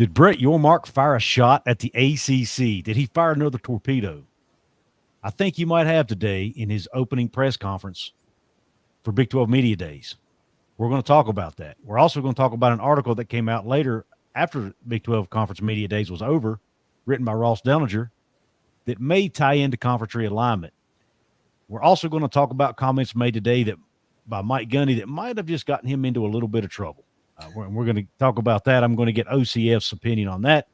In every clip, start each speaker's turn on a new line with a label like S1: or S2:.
S1: Did Brett Yormark fire a shot at the ACC? Did he fire another torpedo? I think he might have today in his opening press conference for Big 12 Media Days. We're going to talk about that. We're also going to talk about an article that came out later after Big 12 Conference Media Days was over, written by Ross Dellinger, that may tie into conference realignment. We're also going to talk about comments made today that by Mike Gundy that might have just gotten him into a little bit of trouble. We're going to talk about that. I'm going to get OCF's opinion on that,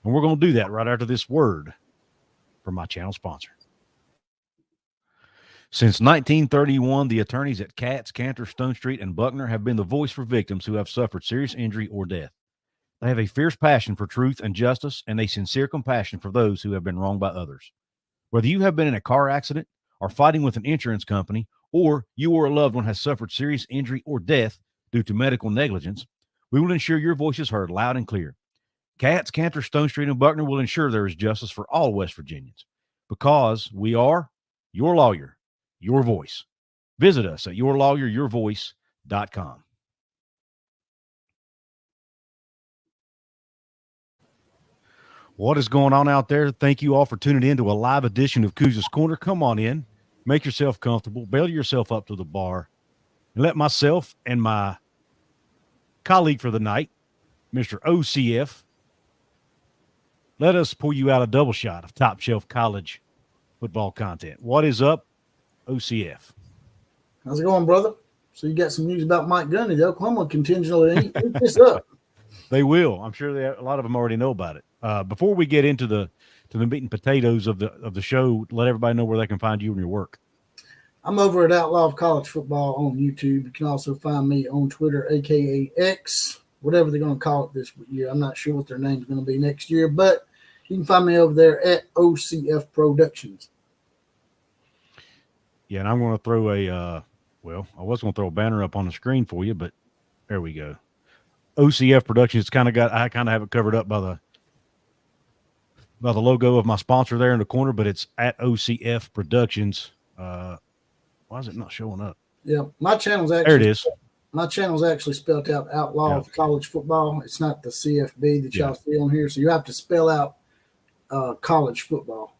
S1: and we're going to do that right after this word from my channel sponsor. Since 1931, the attorneys at Katz, Cantor, Stone Street, and Buckner have been the voice for victims who have suffered serious injury or death. They have a fierce passion for truth and justice and a sincere compassion for those who have been wronged by others. Whether you have been in a car accident or fighting with an insurance company, or you or a loved one has suffered serious injury or death due to medical negligence, we will ensure your voice is heard loud and clear. Katz, Cantor, Stone Street, and Buckner will ensure there is justice for all West Virginians because we are your lawyer, your voice. Visit us at yourlawyeryourvoice.com. What is going on out there? Thank you all for tuning in to a live edition of Couz's Corner. Come on in, make yourself comfortable, bail yourself up to the bar, and let myself and my colleague for the night, Mr. OCF, let us pull you out a double shot of top shelf college football content. What is up, OCF?
S2: How's it going, brother? So you got some news about Mike Gundy. The Oklahoma contingent will eat this up.
S1: They will. I'm sure a lot of them already know about it. Before we get into the meat and potatoes of the show, let everybody know where they can find you and your work.
S2: I'm over at Outlaw of College Football on YouTube. You can also find me on Twitter, aka X, whatever they're going to call it this year. I'm not sure what their name's going to be next year, but you can find me over there at OCF Productions.
S1: Yeah, and I'm going to throw I was going to throw a banner up on the screen for you, but there we go. OCF Productions I kind of have it covered up by the logo of my sponsor there in the corner, but it's at OCF Productions. Why is it not showing up?
S2: Yeah, my channel's actually
S1: there. It is.
S2: My channel's actually spelled out Outlaw of College Football. It's not the CFB that y'all see on here, so you have to spell out college football.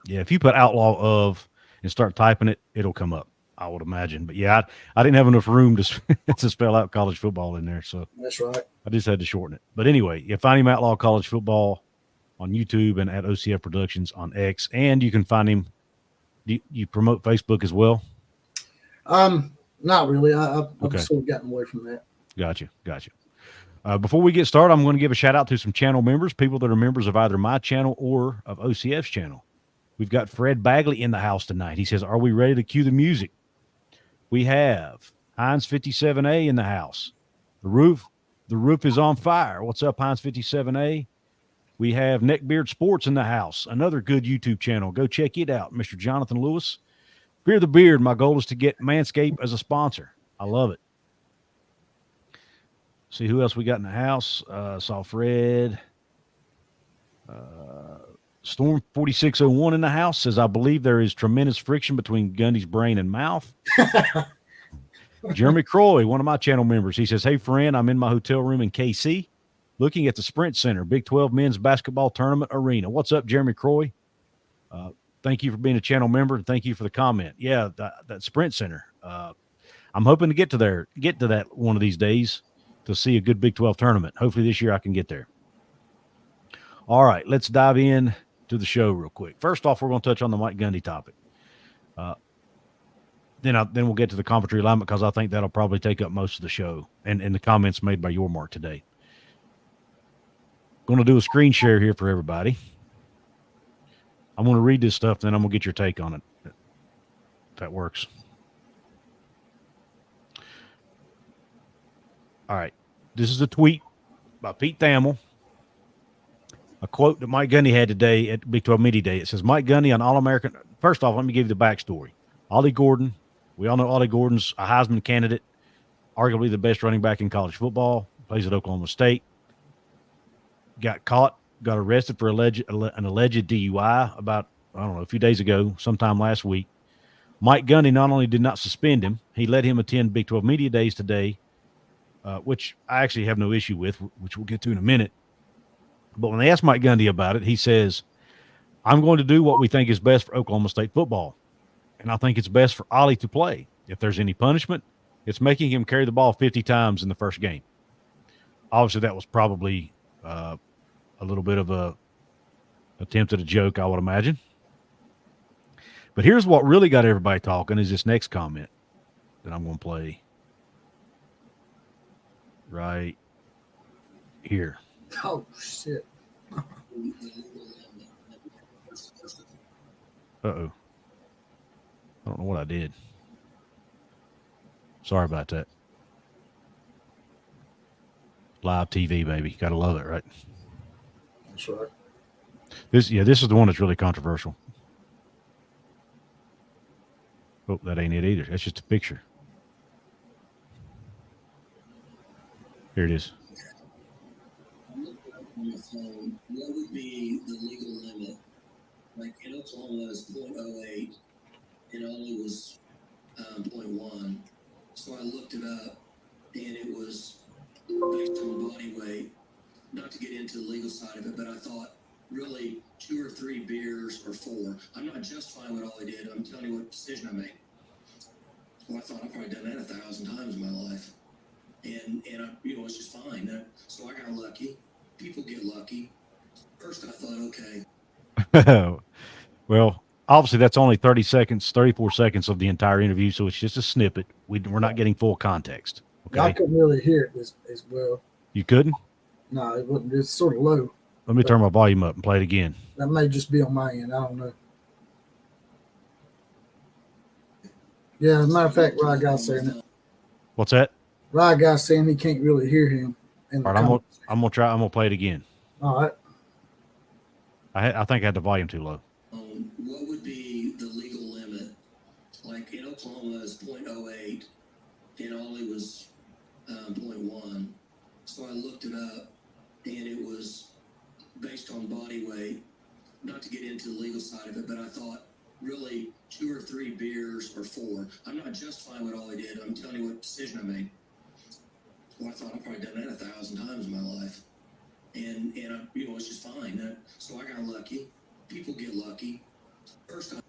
S1: Yeah, if you put Outlaw of and start typing it, it'll come up, I would imagine. But yeah, I didn't have enough room to spell out college football in there, so
S2: that's right.
S1: I just had to shorten it. But anyway, you find him Outlaw College Football on YouTube and at OCF Productions on X, and you can find him. You promote Facebook as well?
S2: Not really. I've sort of gotten away from that.
S1: Gotcha. Before we get started, I'm going to give a shout out to some channel members, people that are members of either my channel or of OCF's channel. We've got Fred Bagley in the house tonight. He says, "Are we ready to cue the music?" We have Heinz 57A in the house. The roof is on fire. What's up, Heinz 57A? We have Neckbeard Sports in the house, another good YouTube channel. Go check it out, Mr. Jonathan Lewis. Beer the Beard, my goal is to get Manscaped as a sponsor. I love it. See who else we got in the house. Saw Fred. Storm 4601 in the house says, "I believe there is tremendous friction between Gundy's brain and mouth." Jeremy Croy, one of my channel members, he says, "Hey, friend, I'm in my hotel room in KC looking at the Sprint Center, Big 12 men's basketball tournament arena." What's up, Jeremy Croy? Thank you for being a channel member, and thank you for the comment. Yeah, that Sprint Center. I'm hoping to get to that one of these days to see a good Big 12 tournament. Hopefully this year I can get there. All right, let's dive in to the show real quick. First off, we're going to touch on the Mike Gundy topic. Then we'll get to the conference realignment because I think that'll probably take up most of the show and the comments made by Yormark today. Going to do a screen share here for everybody. I'm going to read this stuff, then I'm going to get your take on it. If that works. All right. This is a tweet by Pete Thamel. A quote that Mike Gundy had today at Big 12 Media Day. It says, "Mike Gundy on All-American." First off, let me give you the backstory. Ollie Gordon. We all know Ollie Gordon's a Heisman candidate, arguably the best running back in college football. Plays at Oklahoma State. Got arrested for an alleged DUI about, a few days ago, sometime last week. Mike Gundy not only did not suspend him, he let him attend Big 12 Media Days today, which I actually have no issue with, which we'll get to in a minute. But when they asked Mike Gundy about it, he says, I'm going to do what we think is best for Oklahoma State football. And I think it's best for Ollie to play. If there's any punishment, it's making him carry the ball 50 times in the first game. Obviously, that was probably a little bit of a attempt at a joke, I would imagine. But here's what really got everybody talking is this next comment that I'm going to play right here.
S2: Oh, shit.
S1: Uh-oh. I don't know what I did. Sorry about that. Live TV, baby. Got to love it, right?
S2: That's right.
S1: This is the one that's really controversial. Oh, that ain't it either. That's just a picture. Here it is.
S3: What would be the legal limit? Like in Oklahoma is 0.08 and Ollie was 0.1. So I looked it up and it was based on body weight. Not to get into the legal side of it, but I thought really 2 or 3 beers or 4. I'm not justifying what Ollie did. I'm telling you what decision I made. Well, I thought I've probably done that 1,000 times in my life. And I, it's just fine. So I got lucky. People get lucky. First I thought, okay.
S1: Well, obviously that's only 34 seconds of the entire interview, so it's just a snippet. We're not getting full context. Okay.
S2: I couldn't really hear it as well.
S1: You couldn't?
S2: No, it wasn't. It's sort of low.
S1: Let me turn my volume up and play it again.
S2: That may just be on my end. I don't know. Yeah, as a matter of fact, Rye Guy's saying it.
S1: What's that?
S2: Rye Guy's saying he can't really hear him.
S1: All right, I'm gonna try. I'm gonna play it again.
S2: All right.
S1: I think I had the volume too low.
S3: What would be the legal limit? Like in Oklahoma is 0.08 and Ollie was 0.1. So I looked it up and it was based on body weight. Not to get into the legal side of it, but I thought really 2 or 3 beers or 4. I'm not justifying what Ollie did. I'm telling you what decision I made. Well, I thought I've probably done that 1,000 times in my life. And I, it's just fine. So I got lucky. People get lucky. First time.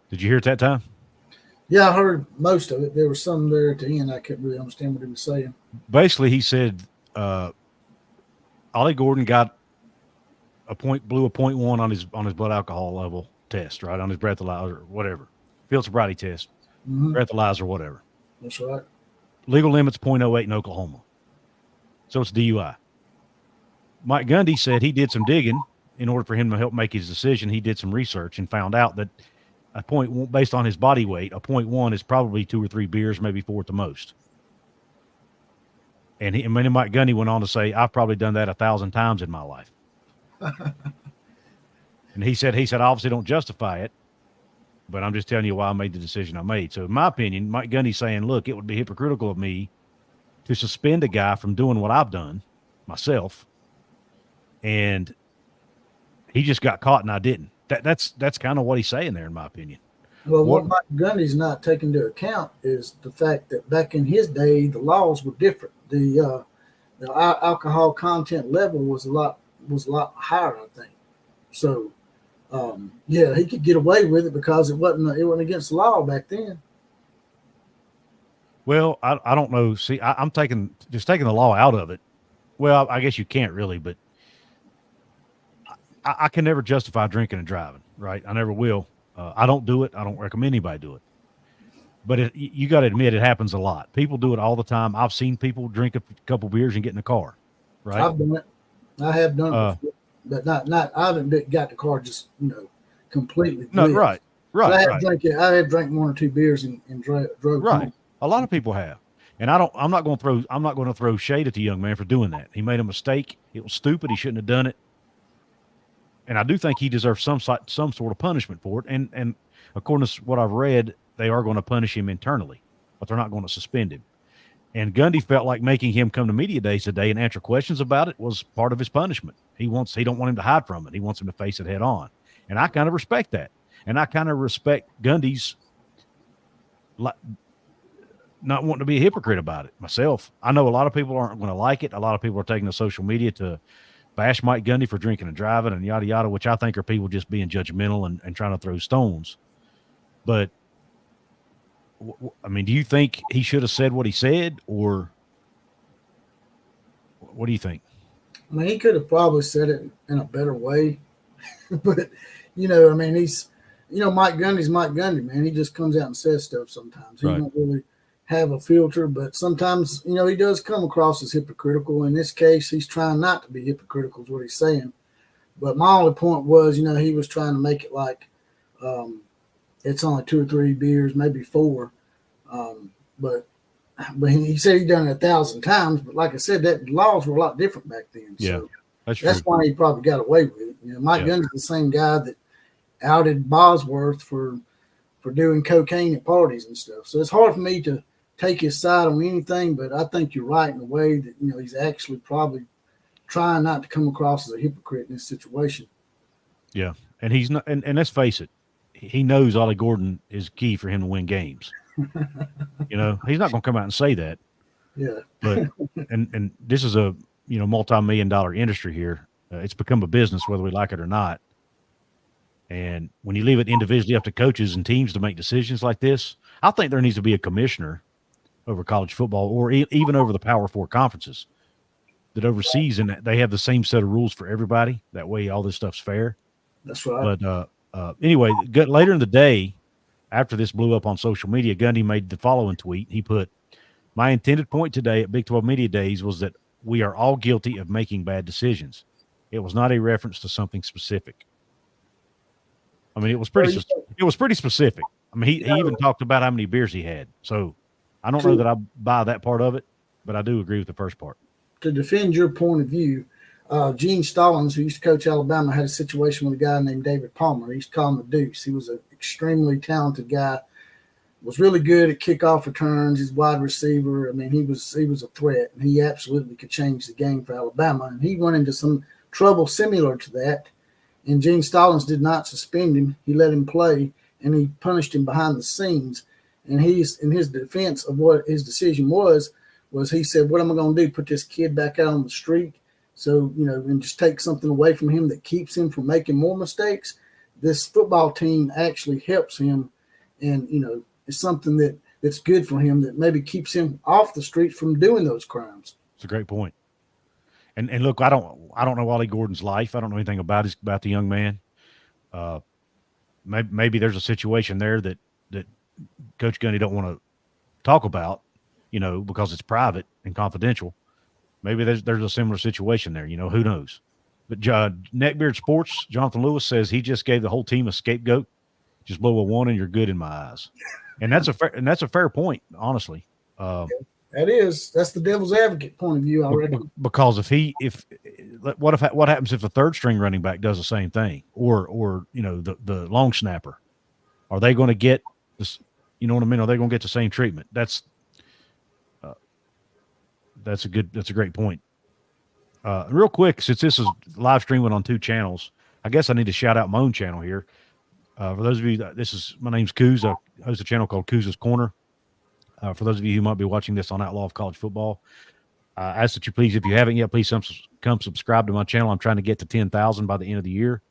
S1: Did you hear it that time?
S2: Yeah, I heard most of it. There was some there at the end. I couldn't really understand what he was saying.
S1: Basically, he said Ollie Gordon blew a 0.1 on his blood alcohol level test, right? On his breathalyzer, whatever. Field sobriety test, breathalyzer, whatever.
S2: That's right.
S1: Legal limit's 0.08 in Oklahoma. So it's DUI. Mike Gundy said he did some digging in order for him to help make his decision. He did some research and found out that a point, based on his body weight, a 0.1 is probably 2 or 3 beers, maybe 4 at the most. And Mike Gundy went on to say, I've probably done that 1,000 times in my life. And he said, obviously don't justify it, but I'm just telling you why I made the decision I made. So in my opinion, Mike Gundy's saying, look, it would be hypocritical of me to suspend a guy from doing what I've done myself. And he just got caught and I didn't. That's kind of what he's saying there, in my opinion.
S2: Well, what Mike Gundy's not taking into account is the fact that back in his day, the laws were different. The alcohol content level was a lot higher, I think. So, yeah, he could get away with it because it wasn't against the law back then.
S1: Well, I don't know. See, I'm taking the law out of it. Well, I guess you can't really, but I can never justify drinking and driving, right? I never will. I don't do it. I don't recommend anybody do it. But you got to admit, it happens a lot. People do it all the time. I've seen people drink a couple beers and get in the car, right?
S2: I've done it. I have done it before, but not. I haven't got the car just completely.
S1: No, right.
S2: But I have drank 1 or 2 beers and drove.
S1: Right.
S2: Home.
S1: A lot of people have, and I'm not going to throw shade at the young man for doing that. He made a mistake. It was stupid. He shouldn't have done it. And I do think he deserves some sort of punishment for it. And according to what I've read, they are going to punish him internally, but they're not going to suspend him. And Gundy felt like making him come to media days today and answer questions about it was part of his punishment. He don't want him to hide from it. He wants him to face it head on. And I kind of respect that. And I kind of respect Gundy's not wanting to be a hypocrite about it myself. I know a lot of people aren't going to like it. A lot of people are taking to social media to bash Mike Gundy for drinking and driving and yada yada, which I think are people just being judgmental and trying to throw stones. But I mean, do you think he should have said what he said, or what do you think?
S2: I mean, he could have probably said it in a better way, but I mean, Mike Gundy's Mike Gundy, man. He just comes out and says stuff sometimes. He don't really have a filter, but sometimes, he does come across as hypocritical. In this case, he's trying not to be hypocritical is what he's saying. But my only point was, he was trying to make it like it's only 2 or 3 beers, maybe 4. But he said he'd done it 1,000 times. But like I said, that laws were a lot different back then.
S1: Yeah,
S2: so
S1: that's true.
S2: That's why he probably got away with it. Mike Gundy's the same guy that outed Bosworth for doing cocaine at parties and stuff. So it's hard for me to take his side on anything, but I think you're right in the way that, he's actually probably trying not to come across as a hypocrite in this situation.
S1: Yeah. And he's not, and let's face it, he knows Ollie Gordon is key for him to win games. He's not going to come out and say that.
S2: Yeah.
S1: But, and this is a, multi-million-dollar industry here. It's become a business, whether we like it or not. And when you leave it individually up to coaches and teams to make decisions like this, I think there needs to be a commissioner over college football or even over the Power 4 conferences that oversees, and they have the same set of rules for everybody. That way all this stuff's fair.
S2: That's right.
S1: But anyway, later in the day, after this blew up on social media, Gundy made the following tweet. He put, "My intended point today at Big 12 Media Days was that we are all guilty of making bad decisions. It was not a reference to something specific." I mean, it was pretty specific. I mean, he even talked about how many beers he had. So I don't know that I buy that part of it, but I do agree with the first part.
S2: To defend your point of view, Gene Stallings, who used to coach Alabama, had a situation with a guy named David Palmer. He used to call him the Deuce. He was an extremely talented guy, was really good at kickoff returns. He's wide receiver. I mean, he was a threat, and he absolutely could change the game for Alabama. And he went into some trouble similar to that, and Gene Stallings did not suspend him. He let him play, and he punished him behind the scenes. And he's, in his defense of what his decision was he said, "What am I going to do? Put this kid back out on the street? So, and just take something away from him that keeps him from making more mistakes?" This football team actually helps him, and, it's something that's good for him that maybe keeps him off the street from doing those crimes.
S1: It's a great point. And look, I don't know Ollie Gordon's life. I don't know anything about the young man. Maybe there's a situation there that Coach Gundy don't want to talk about, because it's private and confidential. Maybe there's a similar situation there. Who knows? But Neckbeard Sports, Jonathan Lewis says he just gave the whole team a scapegoat. Just blow a 1 and you're good in my eyes. And that's a fair point, honestly.
S2: That's the devil's advocate point of view, I reckon.
S1: Because what happens if the third string running back does the same thing, or the long snapper? Are they going to get this? You know what I mean? Are they going to get the same treatment? That's a great point. Real quick, since this is live streaming on 2 channels, I guess I need to shout out my own channel here. For those of you, my name's Couz. I host a channel called Couz's Corner. For those of you who might be watching this on Outlaw of College Football, I ask that you please, if you haven't yet, please come subscribe to my channel. I'm trying to get to 10,000 by the end of the year.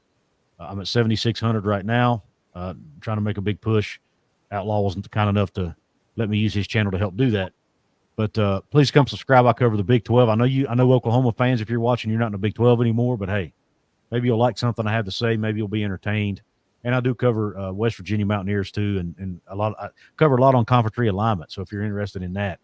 S1: I'm at 7,600 right now. Trying to make a big push. Outlaw wasn't kind enough to let me use his channel to help do that. But please come subscribe. I cover the Big 12. I know Oklahoma fans, if you're watching, you're not in the Big 12 anymore, but hey, maybe you'll like something I have to say. Maybe you'll be entertained. And I do cover West Virginia Mountaineers too, and I cover a lot on conference realignment. So if you're interested in that,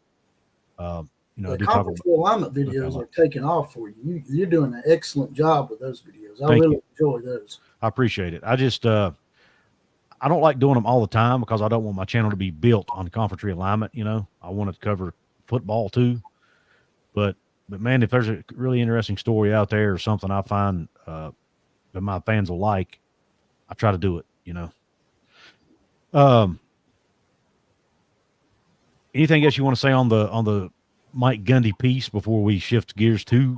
S1: I do
S2: conference realignment videos are taking off for you. You're doing an excellent job with those videos. I really enjoy those.
S1: I appreciate it. I just I don't like doing them all the time because I don't want my channel to be built on conference realignment. I want to cover football too, but man, if there's a really interesting story out there or something I find that my fans will like, I try to do it, Anything else you want to say on the Mike Gundy piece before we shift gears to,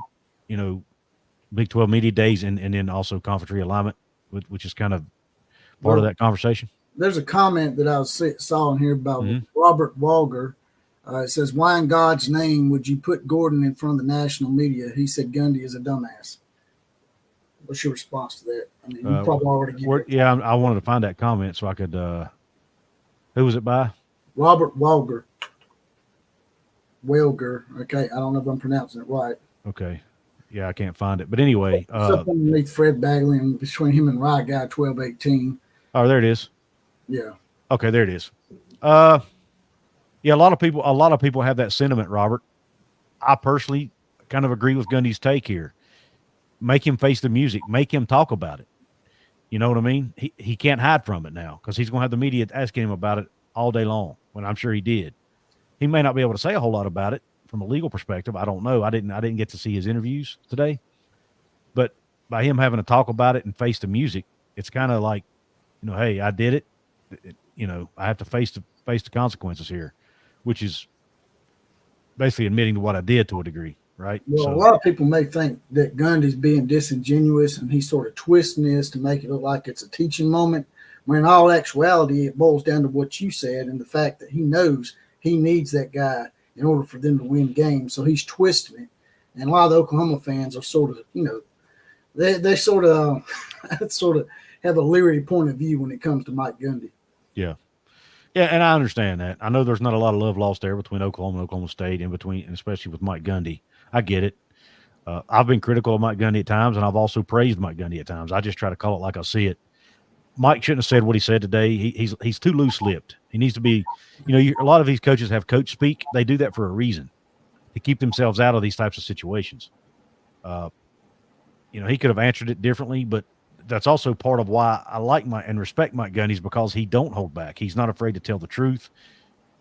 S1: Big 12 Media Days and then also conference realignment, which is kind of part of that conversation?
S2: There's a comment that I saw in here about Robert Walger. It says, "Why in God's name would you put Gordon in front of the national media? He said Gundy is a dumbass." What's your response to that? I mean, you probably already give it.
S1: Yeah, I wanted to find that comment so I could. Who was it by?
S2: Robert Welger. Okay, I don't know if I'm pronouncing it right.
S1: Okay, yeah, I can't find it. But anyway,
S2: up underneath Fred Bagley and between him and Rye Guy 12-18.
S1: Oh, there it is.
S2: Yeah.
S1: Okay, there it is. Yeah, a lot of people have that sentiment, Robert. I personally kind of agree with Gundy's take here. Make him face the music. Make him talk about it. You know what I mean? He can't hide from it now because he's going to have the media asking him about it all day long, when I'm sure he did. He may not be able to say a whole lot about it from a legal perspective. I don't know. I didn't get to see his interviews today. But by him having to talk about it and face the music, it's kind of like, you know, hey, I did it. You know, I have to face the consequences here, which is basically admitting to what I did to a degree, right?
S2: Well,
S1: so,
S2: a lot of people may think that Gundy's being disingenuous and he's sort of twisting this to make it look like it's a teaching moment, when in all actuality, it boils down to what you said and the fact that he knows he needs that guy in order for them to win games. So he's twisting it. And a lot of the Oklahoma fans are sort of, you know, they sort of have a leery point of view when it comes to Mike Gundy.
S1: Yeah. Yeah, and I understand that. I know there's not a lot of love lost there between Oklahoma and Oklahoma State, and especially with Mike Gundy. I get it. I've been critical of Mike Gundy at times, and I've also praised Mike Gundy at times. I just try to call it like I see it. Mike shouldn't have said what he said today. He's too loose-lipped. He needs to be, you know, a lot of these coaches have coach speak. They do that for a reason, to keep themselves out of these types of situations. You know, he could have answered it differently, but that's also part of why I like and respect Mike Gundy, because he don't hold back. He's not afraid to tell the truth.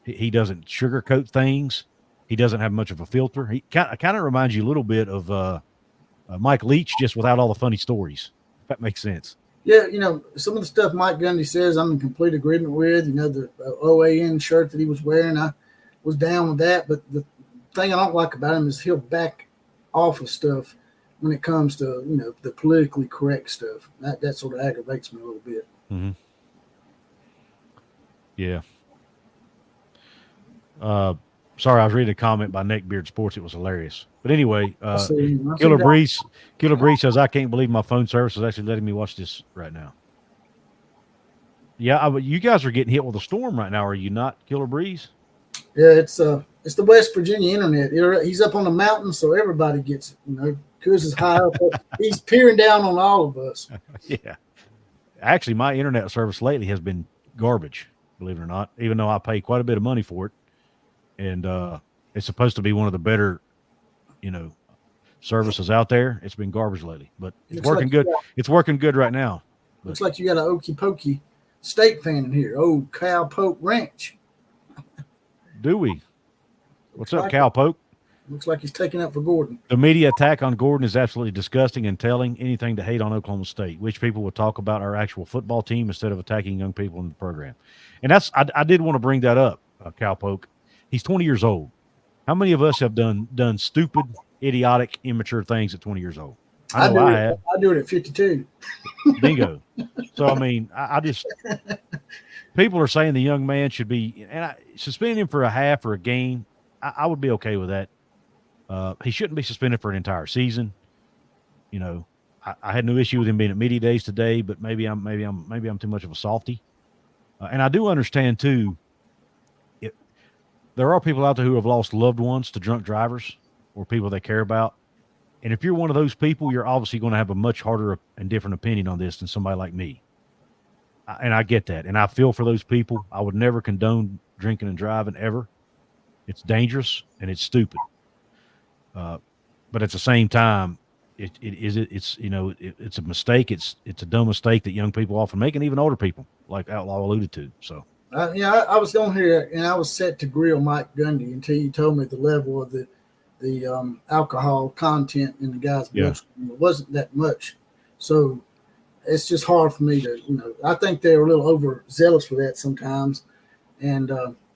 S1: He doesn't sugarcoat things. He doesn't have much of a filter. He kind of reminds you a little bit of Mike Leach, just without all the funny stories. If that makes sense.
S2: Yeah, you know, some of the stuff Mike Gundy says, I'm in complete agreement with. You know, the OAN shirt that he was wearing, I was down with that. But the thing I don't like about him is he'll back off of stuff when it comes to, you know, the politically correct stuff. That sort of aggravates me a little bit.
S1: Mm-hmm. Yeah. Sorry, I was reading a comment by Neckbeard Sports. It was hilarious. But anyway, Killer Breeze says, I can't believe my phone service is actually letting me watch this right now. Yeah, you guys are getting hit with a storm right now, are you not, Killer Breeze?
S2: Yeah, it's the West Virginia internet. He's up on the mountain, so everybody gets it. You know, Couz is high up. He's peering down on all of us.
S1: Yeah. Actually, my internet service lately has been garbage, believe it or not, even though I pay quite a bit of money for it. And it's supposed to be one of the better, you know, services out there. It's been garbage lately, but it's working good. It's working good right now.
S2: Looks like you got an Okie Pokey State fan in here. Oh, Cal Poke Ranch.
S1: Do we? What's up, Cal Poke?
S2: Looks like he's taking up for Gordon.
S1: The media attack on Gordon is absolutely disgusting and telling. Anything to hate on Oklahoma State. Wish people would talk about our actual football team instead of attacking young people in the program. And I did want to bring that up, Cal Poke. He's 20 years old. How many of us have done stupid, idiotic, immature things at 20 years old? I know I have.
S2: I do it at 52.
S1: Bingo. So, I mean, I just – people are saying the young man should be – and suspending him for a half or a game, I would be okay with that. He shouldn't be suspended for an entire season. You know, I had no issue with him being at media days today, but maybe I'm too much of a softy. And I do understand, too, there are people out there who have lost loved ones to drunk drivers or people they care about. And if you're one of those people, you're obviously going to have a much harder and different opinion on this than somebody like me. And I get that. And I feel for those people. I would never condone drinking and driving ever. It's dangerous and it's stupid. But at the same time, it's a mistake. It's a dumb mistake that young people often make, and even older people, like Outlaw alluded to. So.
S2: I was on here and I was set to grill Mike Gundy until you told me the level of the alcohol content in the guy's bloodstream. Yeah. It wasn't that much, so it's just hard for me to, you know. I think they're a little overzealous with that sometimes, and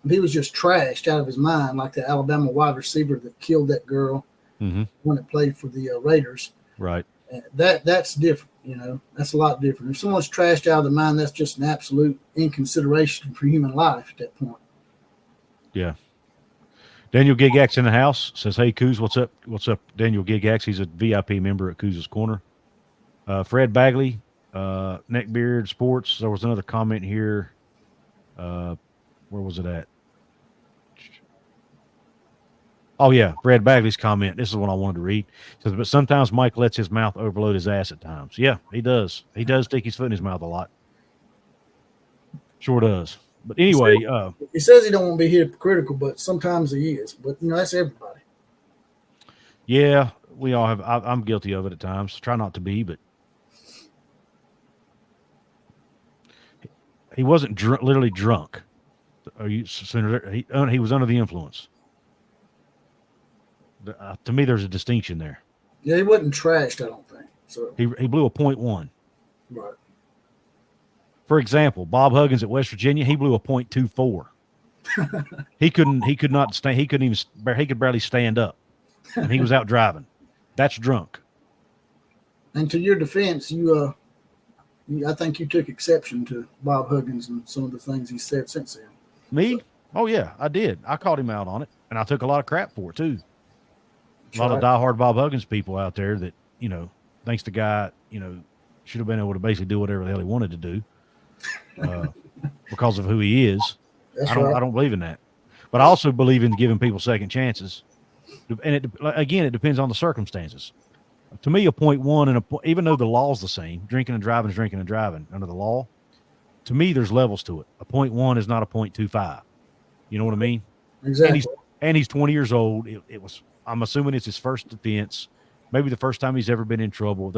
S2: he was just trashed out of his mind, like the Alabama wide receiver that killed that girl when it played for the Raiders.
S1: Right.
S2: That's different. You know, that's a lot different. If someone's trashed out of their mind, that's just an absolute inconsideration for human life at that point. Yeah.
S1: Daniel Gigax in the house says, hey, Couz, what's up? What's up, Daniel Gigax? He's a VIP member at Couz's Corner. Fred Bagley, Neckbeard Sports. There was another comment here. Where was it at? Oh, yeah, Fred Bagley's comment. This is what I wanted to read. It says, but sometimes Mike lets his mouth overload his ass at times. Yeah, he does. He does stick his foot in his mouth a lot. Sure does. But anyway,
S2: he says he don't want to be hypocritical, but sometimes he is. But that's everybody.
S1: Yeah, we all have. I'm guilty of it at times. Try not to be, but he wasn't literally drunk. He was under the influence. To me, there's a distinction there.
S2: Yeah, he wasn't trashed, I don't think. So
S1: he blew a .1.
S2: Right.
S1: For example, Bob Huggins at West Virginia, he blew a .24. He could not stand. He could barely stand up, and he was out driving. That's drunk.
S2: And to your defense, I think you took exception to Bob Huggins and some of the things he said since then.
S1: Me? Oh yeah, I did. I called him out on it, and I took a lot of crap for it too. A lot of diehard Bob Huggins people out there that thinks the guy should have been able to basically do whatever the hell he wanted to do because of who he is. I don't believe in that, but I also believe in giving people second chances. And it depends on the circumstances. To me, a .1 and even though the law's the same, drinking and driving is drinking and driving under the law. To me, there's levels to it. A .1 is not a .25. You know what I mean?
S2: Exactly.
S1: And he's 20 years old. I'm assuming it's his first offense, maybe the first time he's ever been in trouble.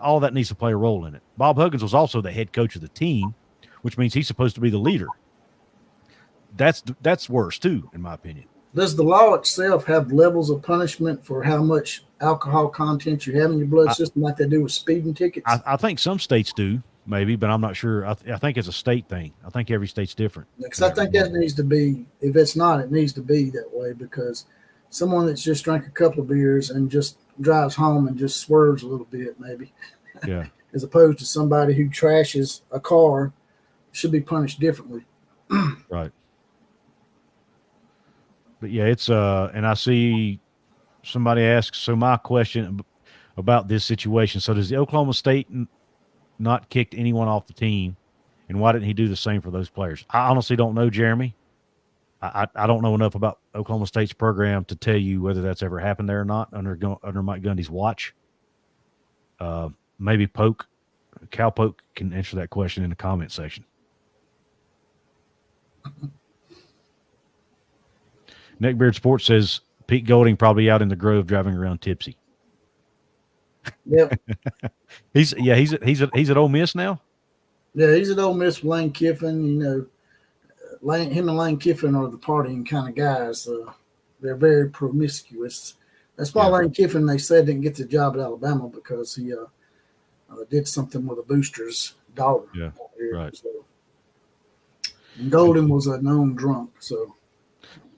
S1: All that needs to play a role in it. Bob Huggins was also the head coach of the team, which means he's supposed to be the leader. That's worse too, in my opinion.
S2: Does the law itself have levels of punishment for how much alcohol content you have in your blood system, like they do with speeding tickets?
S1: I think some states do, maybe, but I'm not sure. I think it's a state thing. I think every state's different.
S2: Because I think that needs to be, if it's not, it needs to be that way, because someone that's just drank a couple of beers and just drives home and just swerves a little bit, maybe,
S1: yeah,
S2: as opposed to somebody who trashes a car, should be punished differently.
S1: Right. But yeah, it's and I see somebody asks. So my question about this situation: so does the Oklahoma State not kicked anyone off the team, and why didn't he do the same for those players? I honestly don't know, Jeremy. I don't know enough about Oklahoma State's program to tell you whether that's ever happened there or not under Mike Gundy's watch. Maybe Cal Poke can answer that question in the comment section. Neckbeard Sports says Pete Golding probably out in the Grove driving around tipsy.
S2: Yep.
S1: he's at Ole Miss now.
S2: Yeah, he's at Ole Miss with Lane Kiffin. Him and Lane Kiffin are the partying kind of guys. They're very promiscuous. That's why Lane Kiffin, they said, didn't get the job at Alabama, because he did something with a booster's daughter.
S1: Yeah, right.
S2: So, and Golden was a known drunk. So,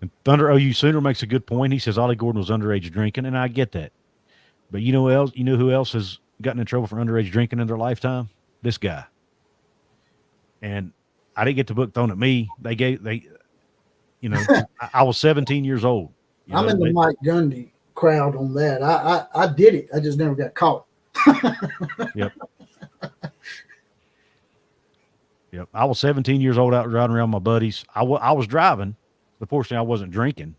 S1: and Thunder OU Sooner makes a good point. He says Ollie Gordon was underage drinking, and I get that. But you know who else has gotten in trouble for underage drinking in their lifetime? This guy. And I didn't get the book thrown at me. I was 17 years old.
S2: I'm in the Mike Gundy crowd on that. I did it. I just never got caught.
S1: Yep. Yep. I was 17 years old out riding around with my buddies. I was driving. Unfortunately, I wasn't drinking.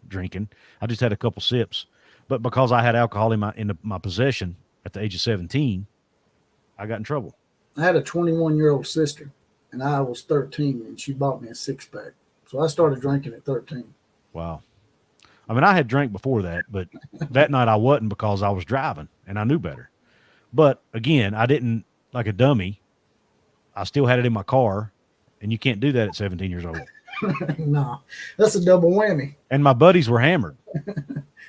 S1: I just had a couple sips. But because I had alcohol in my possession at the age of 17, I got in trouble.
S2: I had a 21-year-old sister, and I was 13, and she bought me a six-pack. So I started drinking at 13.
S1: Wow. I mean, I had drank before that, but that night I wasn't, because I was driving, and I knew better. But, again, I didn't, like a dummy, I still had it in my car, and you can't do that at 17 years old.
S2: No, that's a double whammy.
S1: And my buddies were hammered.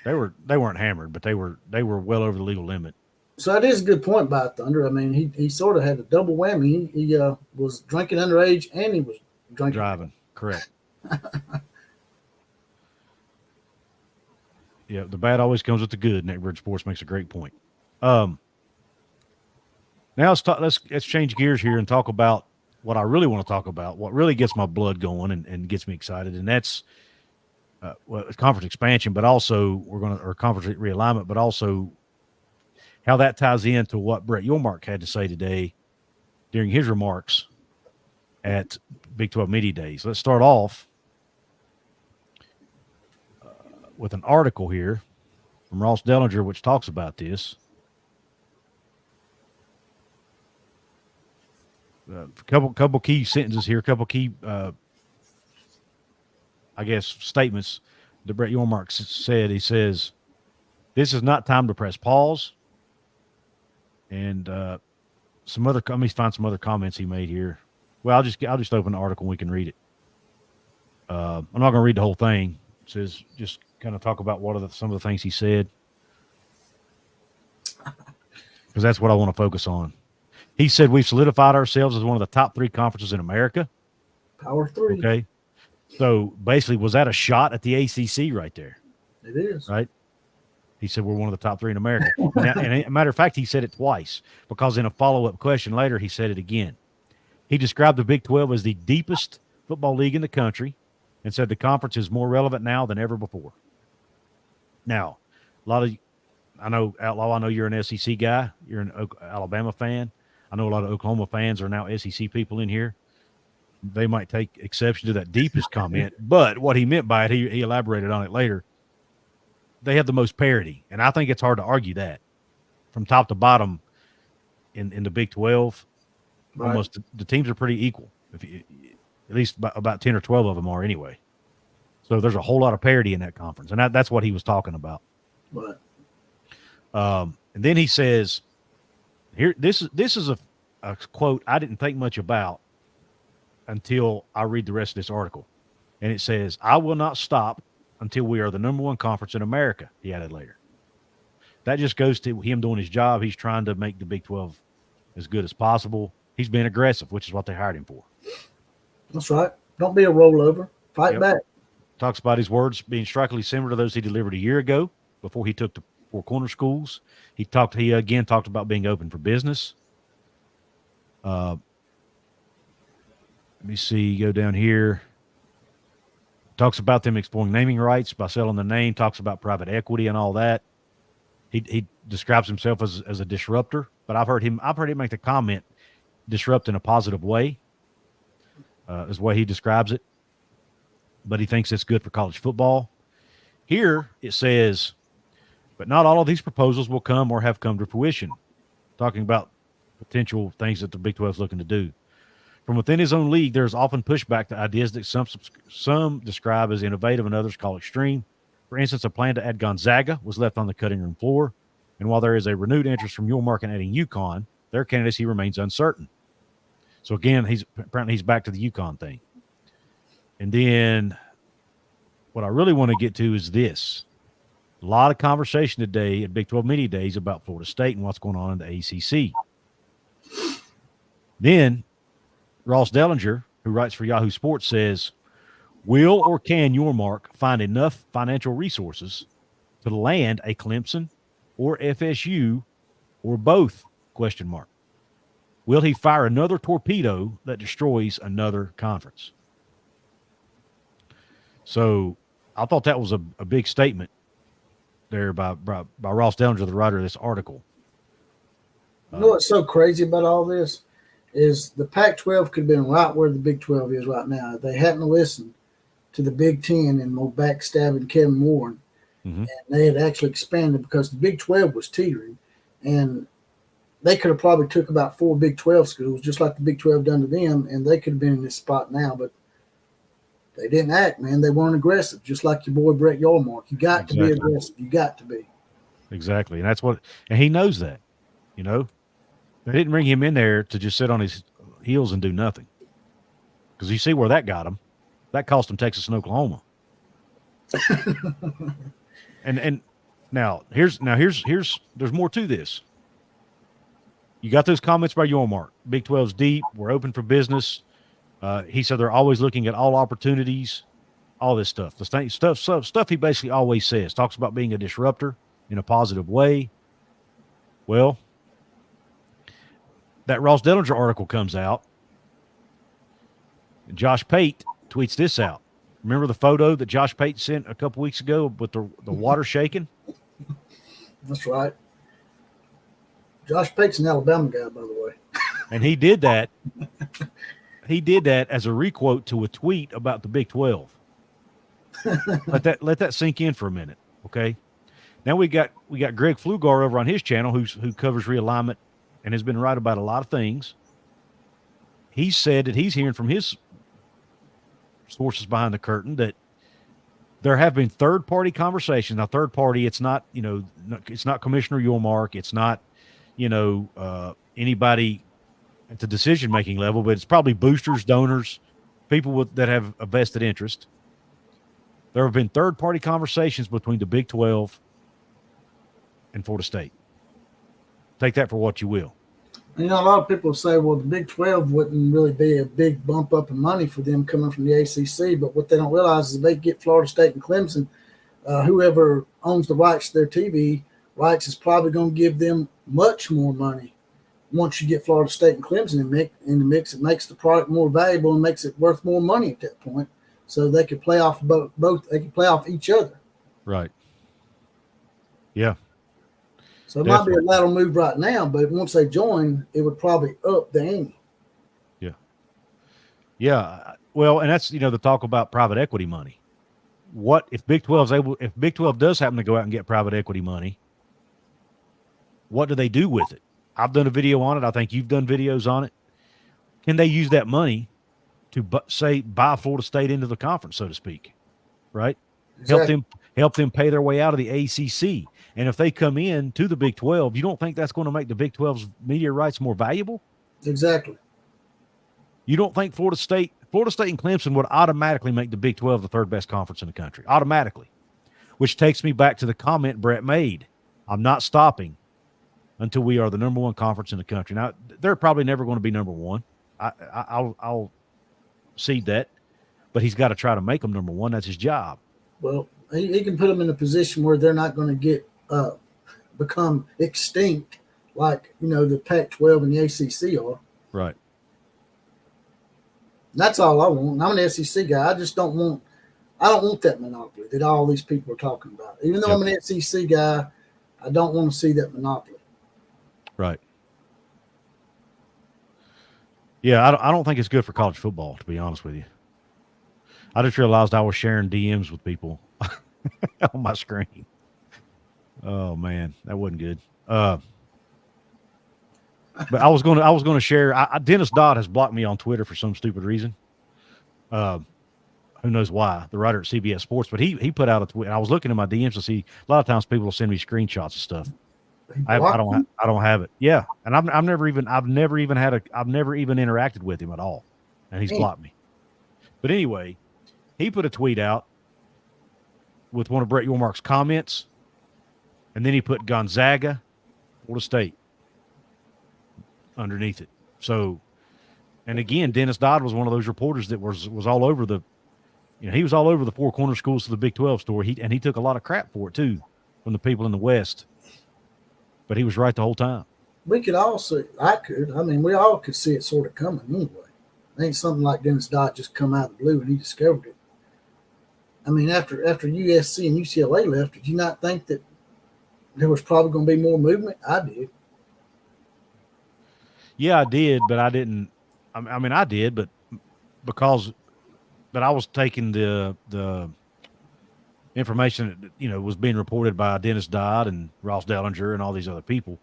S1: They weren't hammered, but they were well over the legal limit.
S2: So that is a good point by Thunder. I mean, he sort of had a double whammy. He was drinking underage, and he was
S1: driving. Correct. Yeah, the bad always comes with the good. Neckbeard Sports makes a great point. Now let's change gears here and talk about what I really want to talk about, what really gets my blood going and gets me excited, and that's conference expansion, but also conference realignment, but also how that ties into what Brett Yormark had to say today during his remarks at Big 12 Media Days. Let's start off with an article here from Ross Dellinger, which talks about this. Couple key sentences here, couple key, statements that Brett Yormark said. He says, "This is not time to press pause." And some other, let me find some other comments he made here. Well, I'll just open the article and we can read it. I'm not going to read the whole thing. It says just kind of talk about some of the things he said, because that's what I want to focus on. He said, "We've solidified ourselves as one of the top 3 conferences in America."
S2: Power 3.
S1: Okay. So basically, was that a shot at the ACC right there?
S2: It is.
S1: Right. He said, "We're one of the top 3 in America." And a matter of fact, he said it twice, because in a follow-up question later, he said it again. He described the Big 12 as the deepest football league in the country and said the conference is more relevant now than ever before. Now, I know you're an SEC guy. You're an Alabama fan. I know a lot of Oklahoma fans are now SEC people in here. They might take exception to that deepest comment, but what he meant by it, he elaborated on it later. They have the most parity, and I think it's hard to argue that. From top to bottom in the Big 12, right, almost the teams are pretty equal. At least about 10 or 12 of them are anyway. So there's a whole lot of parity in that conference, and that's what he was talking about.
S2: Right.
S1: And then he says, "Here, this is a quote I didn't think much about until I read the rest of this article." And it says, "I will not stop until we are the number 1 conference in America," he added later. That just goes to him doing his job. He's trying to make the Big 12 as good as possible. He's being aggressive, which is what they hired him for.
S2: That's right. Don't be a rollover. Fight back.
S1: Talks about his words being strikingly similar to those he delivered a year ago before he took the 4 corner schools. He again talked about being open for business. Let me see, go down here. Talks about them exploring naming rights by selling the name, talks about private equity and all that. He describes himself as a disruptor, but I've heard him make the comment disrupt in a positive way, is the way he describes it. But he thinks it's good for college football. Here it says, "But not all of these proposals will come or have come to fruition," talking about potential things that the Big 12 is looking to do. "From within his own league, there's often pushback to ideas that some describe as innovative and others call extreme. For instance, a plan to add Gonzaga was left on the cutting room floor, and while there is a renewed interest from Yormark in adding UConn, their candidacy remains uncertain." So again, he's back to the UConn thing. And then what I really want to get to is this. A lot of conversation today at Big 12 Media Days about Florida State and what's going on in the ACC. Then Ross Dellinger, who writes for Yahoo Sports, says, "Will or can Yormark find enough financial resources to land a Clemson or FSU or both? ? Will he fire another torpedo that destroys another conference?" So I thought that was a big statement there by Ross Dellinger, the writer of this article.
S2: You know what's so crazy about all this is the Pac-12 could have been right where the Big 12 is right now if they hadn't listened to the Big 10 and more backstabbing Kevin Warren. Mm-hmm. And they had actually expanded because the Big 12 was teetering, and they could have probably took about 4 Big 12 schools, just like the Big 12 done to them, and they could have been in this spot now, but they didn't act, man. They weren't aggressive, just like your boy Brett Yormark. You got to be aggressive. You got to be.
S1: Exactly. And and he knows that, you know. They didn't bring him in there to just sit on his heels and do nothing. Because you see where that got him. That cost him Texas and Oklahoma. and now here's there's more to this. You got those comments by Yormark. Big 12's deep. We're open for business. He said they're always looking at all opportunities, all this stuff. The stuff he basically always says. Talks about being a disruptor in a positive way. Well, that Ross Dellinger article comes out. And Josh Pate tweets this out. Remember the photo that Josh Pate sent a couple weeks ago with the water shaking?
S2: That's right. Josh Pate's an Alabama guy, by the way.
S1: And he did that. He did that as a requote to a tweet about the Big 12. Let that sink in for a minute, okay? Now we got Greg Flugar over on his channel who covers realignment and has been right about a lot of things. He said that he's hearing from his sources behind the curtain that there have been third-party conversations. Now, third party, it's not it's not Commissioner Yormark, it's not anybody at the decision-making level, but it's probably boosters, donors, people that have a vested interest. There have been third-party conversations between the Big 12 and Florida State. Take that for what you will.
S2: A lot of people say, well, the Big 12 wouldn't really be a big bump up in money for them coming from the ACC, but what they don't realize is they get Florida State and Clemson, whoever owns the rights to their TV rights is probably going to give them much more money. Once you get Florida State and Clemson in the mix, it makes the product more valuable and makes it worth more money at that point. So they could play off both. They could play off each other.
S1: Right. Yeah.
S2: So it might be a lateral move right now, but once they join, it would probably up the ante.
S1: Yeah. Yeah. Well, and that's, the talk about private equity money. What if Big 12 does happen to go out and get private equity money, what do they do with it? I've done a video on it. I think you've done videos on it. Can they use that money to buy Florida State into the conference, so to speak, right?
S2: Exactly.
S1: Help them pay their way out of the ACC. And if they come in to the Big 12, you don't think that's going to make the Big 12's media rights more valuable?
S2: Exactly.
S1: You don't think Florida State and Clemson would automatically make the Big 12 the third best conference in the country? Automatically. Which takes me back to the comment Brett made. I'm not stopping until we are the number one conference in the country. Now, they're probably never going to be number one. I'll cede that. But he's got to try to make them number one. That's his job.
S2: Well, he can put them in a position where they're not going to become extinct like, the Pac-12 and the ACC are.
S1: Right.
S2: That's all I want. I'm an SEC guy. I don't want that monopoly that all these people are talking about. Even though I'm an SEC guy, I don't want to see that monopoly.
S1: Right. Yeah, I don't think it's good for college football, to be honest with you. I just realized I was sharing DMs with people on my screen. Oh man, that wasn't good. But I was going to share. Dennis Dodd has blocked me on Twitter for some stupid reason. Who knows why? The writer at CBS Sports, but he put out a tweet. I was looking at my DMs to see. A lot of times people will send me screenshots of stuff. I don't have it. Yeah, and I've never even interacted with him at all, and he's blocked me. But anyway, he put a tweet out with one of Brett Yormark's comments, and then he put Gonzaga, Florida State underneath it. So, and again, Dennis Dodd was one of those reporters that was all over he was all over the four corner schools of the Big 12 story. He took a lot of crap for it too from the people in the West. But he was right the whole time.
S2: We could all see. We all could see it sort of coming anyway. It ain't something like Dennis Dodd just come out of the blue and he discovered it. After USC and UCLA left, did you not think that there was probably going to be more movement? I did.
S1: Yeah, I did, but I didn't. I did, but I was taking the information that, was being reported by Dennis Dodd and Ross Dellinger and all these other people.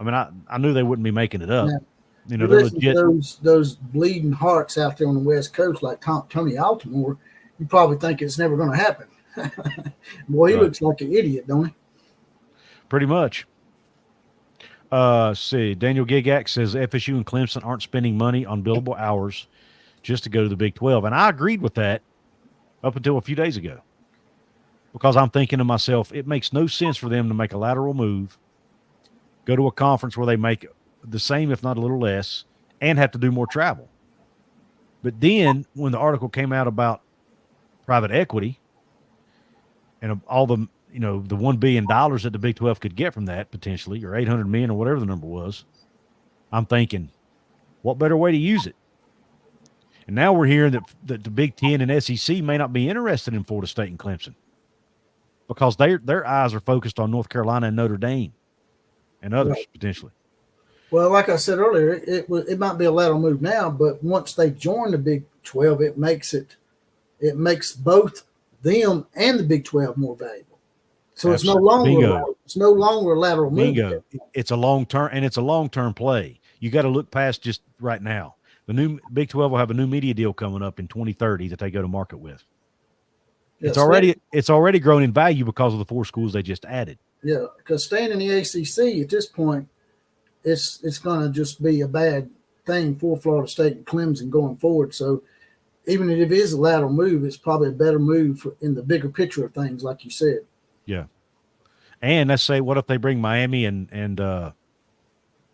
S1: I knew they wouldn't be making it up.
S2: Yeah. They're legit. Those bleeding hearts out there on the West Coast, like Tony Altimore, you probably think it's never going to happen. Boy, he looks like an idiot, don't he?
S1: Pretty much. See, Daniel Gigak says FSU and Clemson aren't spending money on billable hours just to go to the Big 12. And I agreed with that up until a few days ago. Because I'm thinking to myself, it makes no sense for them to make a lateral move, go to a conference where they make the same, if not a little less, and have to do more travel. But then when the article came out about private equity and all the, the $1 billion that the Big 12 could get from that potentially, or $800 million or whatever the number was, I'm thinking, what better way to use it? And now we're hearing that the Big Ten and SEC may not be interested in Florida State and Clemson, because their eyes are focused on North Carolina and Notre Dame and others potentially.
S2: Well, like I said earlier, it might be a lateral move now, but once they join the Big 12, it makes both them and the Big 12 more valuable. So it's no longer a lateral move.
S1: Bingo. It's a long-term play. You got to look past just right now. The new Big 12 will have a new media deal coming up in 2030 that they go to market with. It's already grown in value because of the 4 schools they just added.
S2: Yeah, because staying in the ACC at this point, it's going to just be a bad thing for Florida State and Clemson going forward. So even if it is a lateral move, it's probably a better move in the bigger picture of things, like you said.
S1: Yeah. And let's say, what if they bring Miami and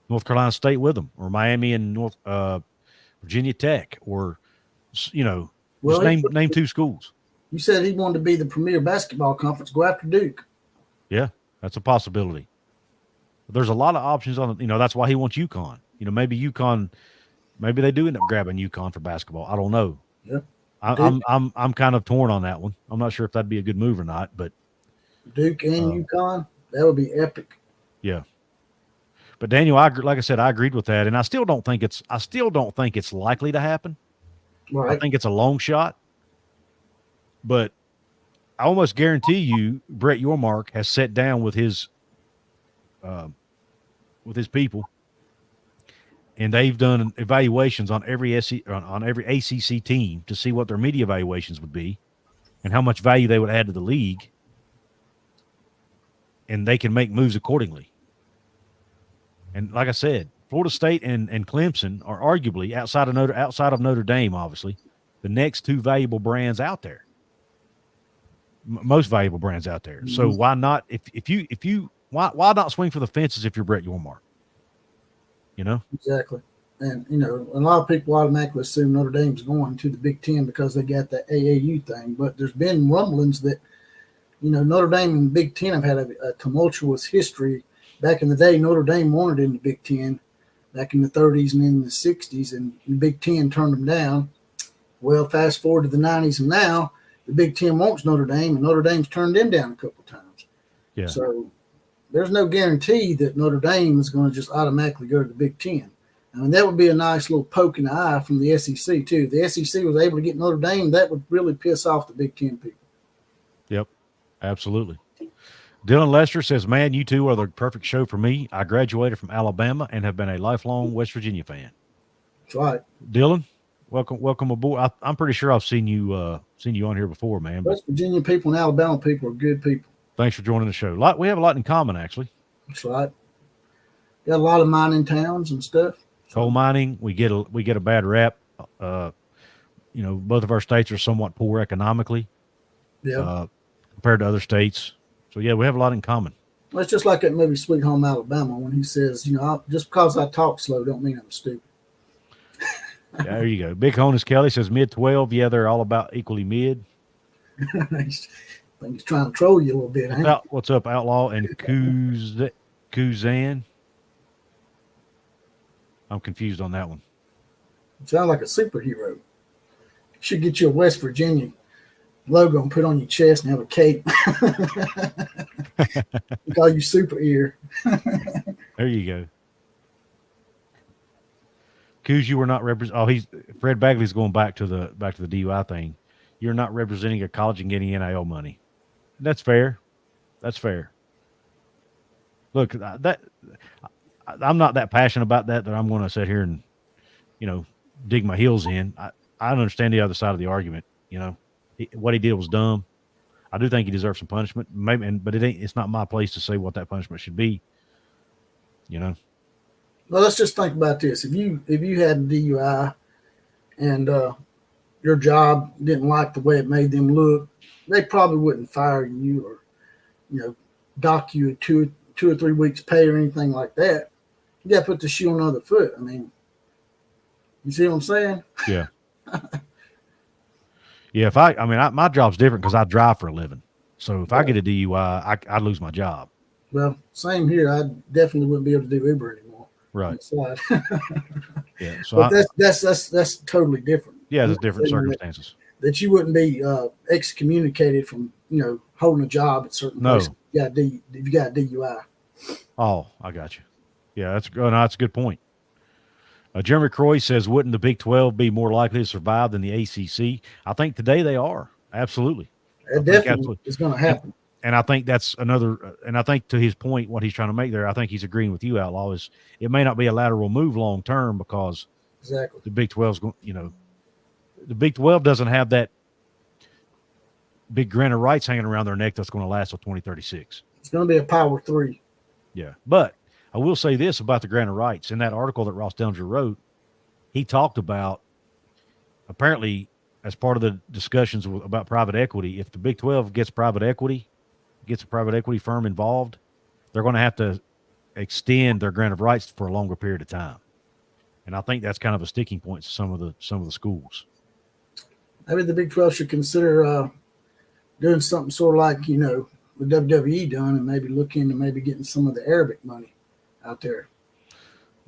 S1: North Carolina State with them, or Miami and Virginia Tech, or name 2 schools.
S2: You said he wanted to be the premier basketball conference. Go after Duke.
S1: Yeah, that's a possibility. There's a lot of options on it. That's why he wants UConn. Maybe they do end up grabbing UConn for basketball. I don't know.
S2: Yeah.
S1: I'm kind of torn on that one. I'm not sure if that'd be a good move or not, but
S2: Duke and UConn, that would be epic.
S1: Yeah. But Daniel, like I said, I agreed with that, and I still don't think it's likely to happen.
S2: Right.
S1: I think it's a long shot, but I almost guarantee you, Brett Yormark has sat down with his people, and they've done evaluations on every ACC team to see what their media evaluations would be, and how much value they would add to the league, and they can make moves accordingly. And like I said, Florida State and Clemson are arguably outside of Notre Dame, obviously, the next 2 valuable brands out there, most valuable brands out there. So why not? Why not swing for the fences if you're Brett Yormark?
S2: Exactly. And a lot of people automatically assume Notre Dame's going to the Big Ten because they got the AAU thing. But there's been rumblings that Notre Dame and Big Ten have had a tumultuous history. Back in the day, Notre Dame wanted in the Big Ten back in the 30s and in the 60s, and the Big Ten turned them down. Well, fast forward to the 90s, and now the Big Ten wants Notre Dame, and Notre Dame's turned them down a couple of times.
S1: Yeah.
S2: So there's no guarantee that Notre Dame is going to just automatically go to the Big Ten. I mean, that would be a nice little poke in the eye from the SEC, too. If the SEC was able to get Notre Dame, that would really piss off the Big Ten people.
S1: Yep, absolutely. Dylan Lester says, man, you two are the perfect show for me. I graduated from Alabama and have been a lifelong West Virginia fan.
S2: That's right.
S1: Dylan, welcome aboard. I'm pretty sure I've seen you on here before, man.
S2: West Virginia people and Alabama people are good people.
S1: Thanks for joining the show. We have a lot in common, actually.
S2: That's right. Got a lot of mining towns and stuff.
S1: Coal mining, we get a bad rap. Both of our states are somewhat poor economically.
S2: Yeah.
S1: Compared to other states. So, yeah, we have a lot in common.
S2: Well, it's just like that movie Sweet Home Alabama when he says, just because I talk slow don't mean I'm stupid.
S1: Yeah, there you go. Big Honus Kelly says mid-12. Yeah, they're all about equally mid.
S2: I think he's trying to troll you a little bit.
S1: What's up, Outlaw and Couzan? I'm confused on that one.
S2: Sounds like a superhero. Should get you a West Virginia logo and put on your chest and have a cape. We call you Super Ear.
S1: There you go. Couz, you were not representing. Fred Bagley's going back to the DUI thing. You're not representing a college and getting NIL money. That's fair. That's fair. Look, I'm not that passionate about that I'm going to sit here and, dig my heels in. I understand the other side of the argument. What he did was dumb. I do think he deserves some punishment, maybe, but it's not my place to say what that punishment should be.
S2: Well, let's just think about this. If you had a DUI and your job didn't like the way it made them look, they probably wouldn't fire you or, dock you 2 or 3 weeks pay or anything like that. You got to put the shoe on the other foot. I mean, you see what I'm saying?
S1: Yeah. Yeah, my job's different because I drive for a living. So if I get a DUI, I'd lose my job.
S2: Well, same here. I definitely wouldn't be able to do Uber anymore.
S1: Right.
S2: Yeah. So that's totally different.
S1: Yeah, there's different circumstances.
S2: That you wouldn't be excommunicated from holding a job at certain places. If you got a DUI.
S1: Oh, I got you. Yeah, that's a good point. Jeremy Croy says, wouldn't the Big 12 be more likely to survive than the ACC? I think today they are. Absolutely.
S2: It definitely is going to happen.
S1: And I think that's another and I think to his point, what he's trying to make there, I think he's agreeing with you, Outlaw, is it may not be a lateral move long term because
S2: exactly
S1: the Big 12's going, the Big 12 doesn't have that big grant of rights hanging around their neck that's going to last till 2036.
S2: It's going to be a power 3.
S1: Yeah. But I will say this about the grant of rights. In that article that Ross Dellinger wrote, he talked about apparently as part of the discussions about private equity, if the Big 12 gets a private equity firm involved, they're going to have to extend their grant of rights for a longer period of time. And I think that's kind of a sticking point to some of the schools.
S2: Maybe the Big 12 should consider doing something sort of like, the WWE done, and maybe look into maybe getting some of the Arabic money out there.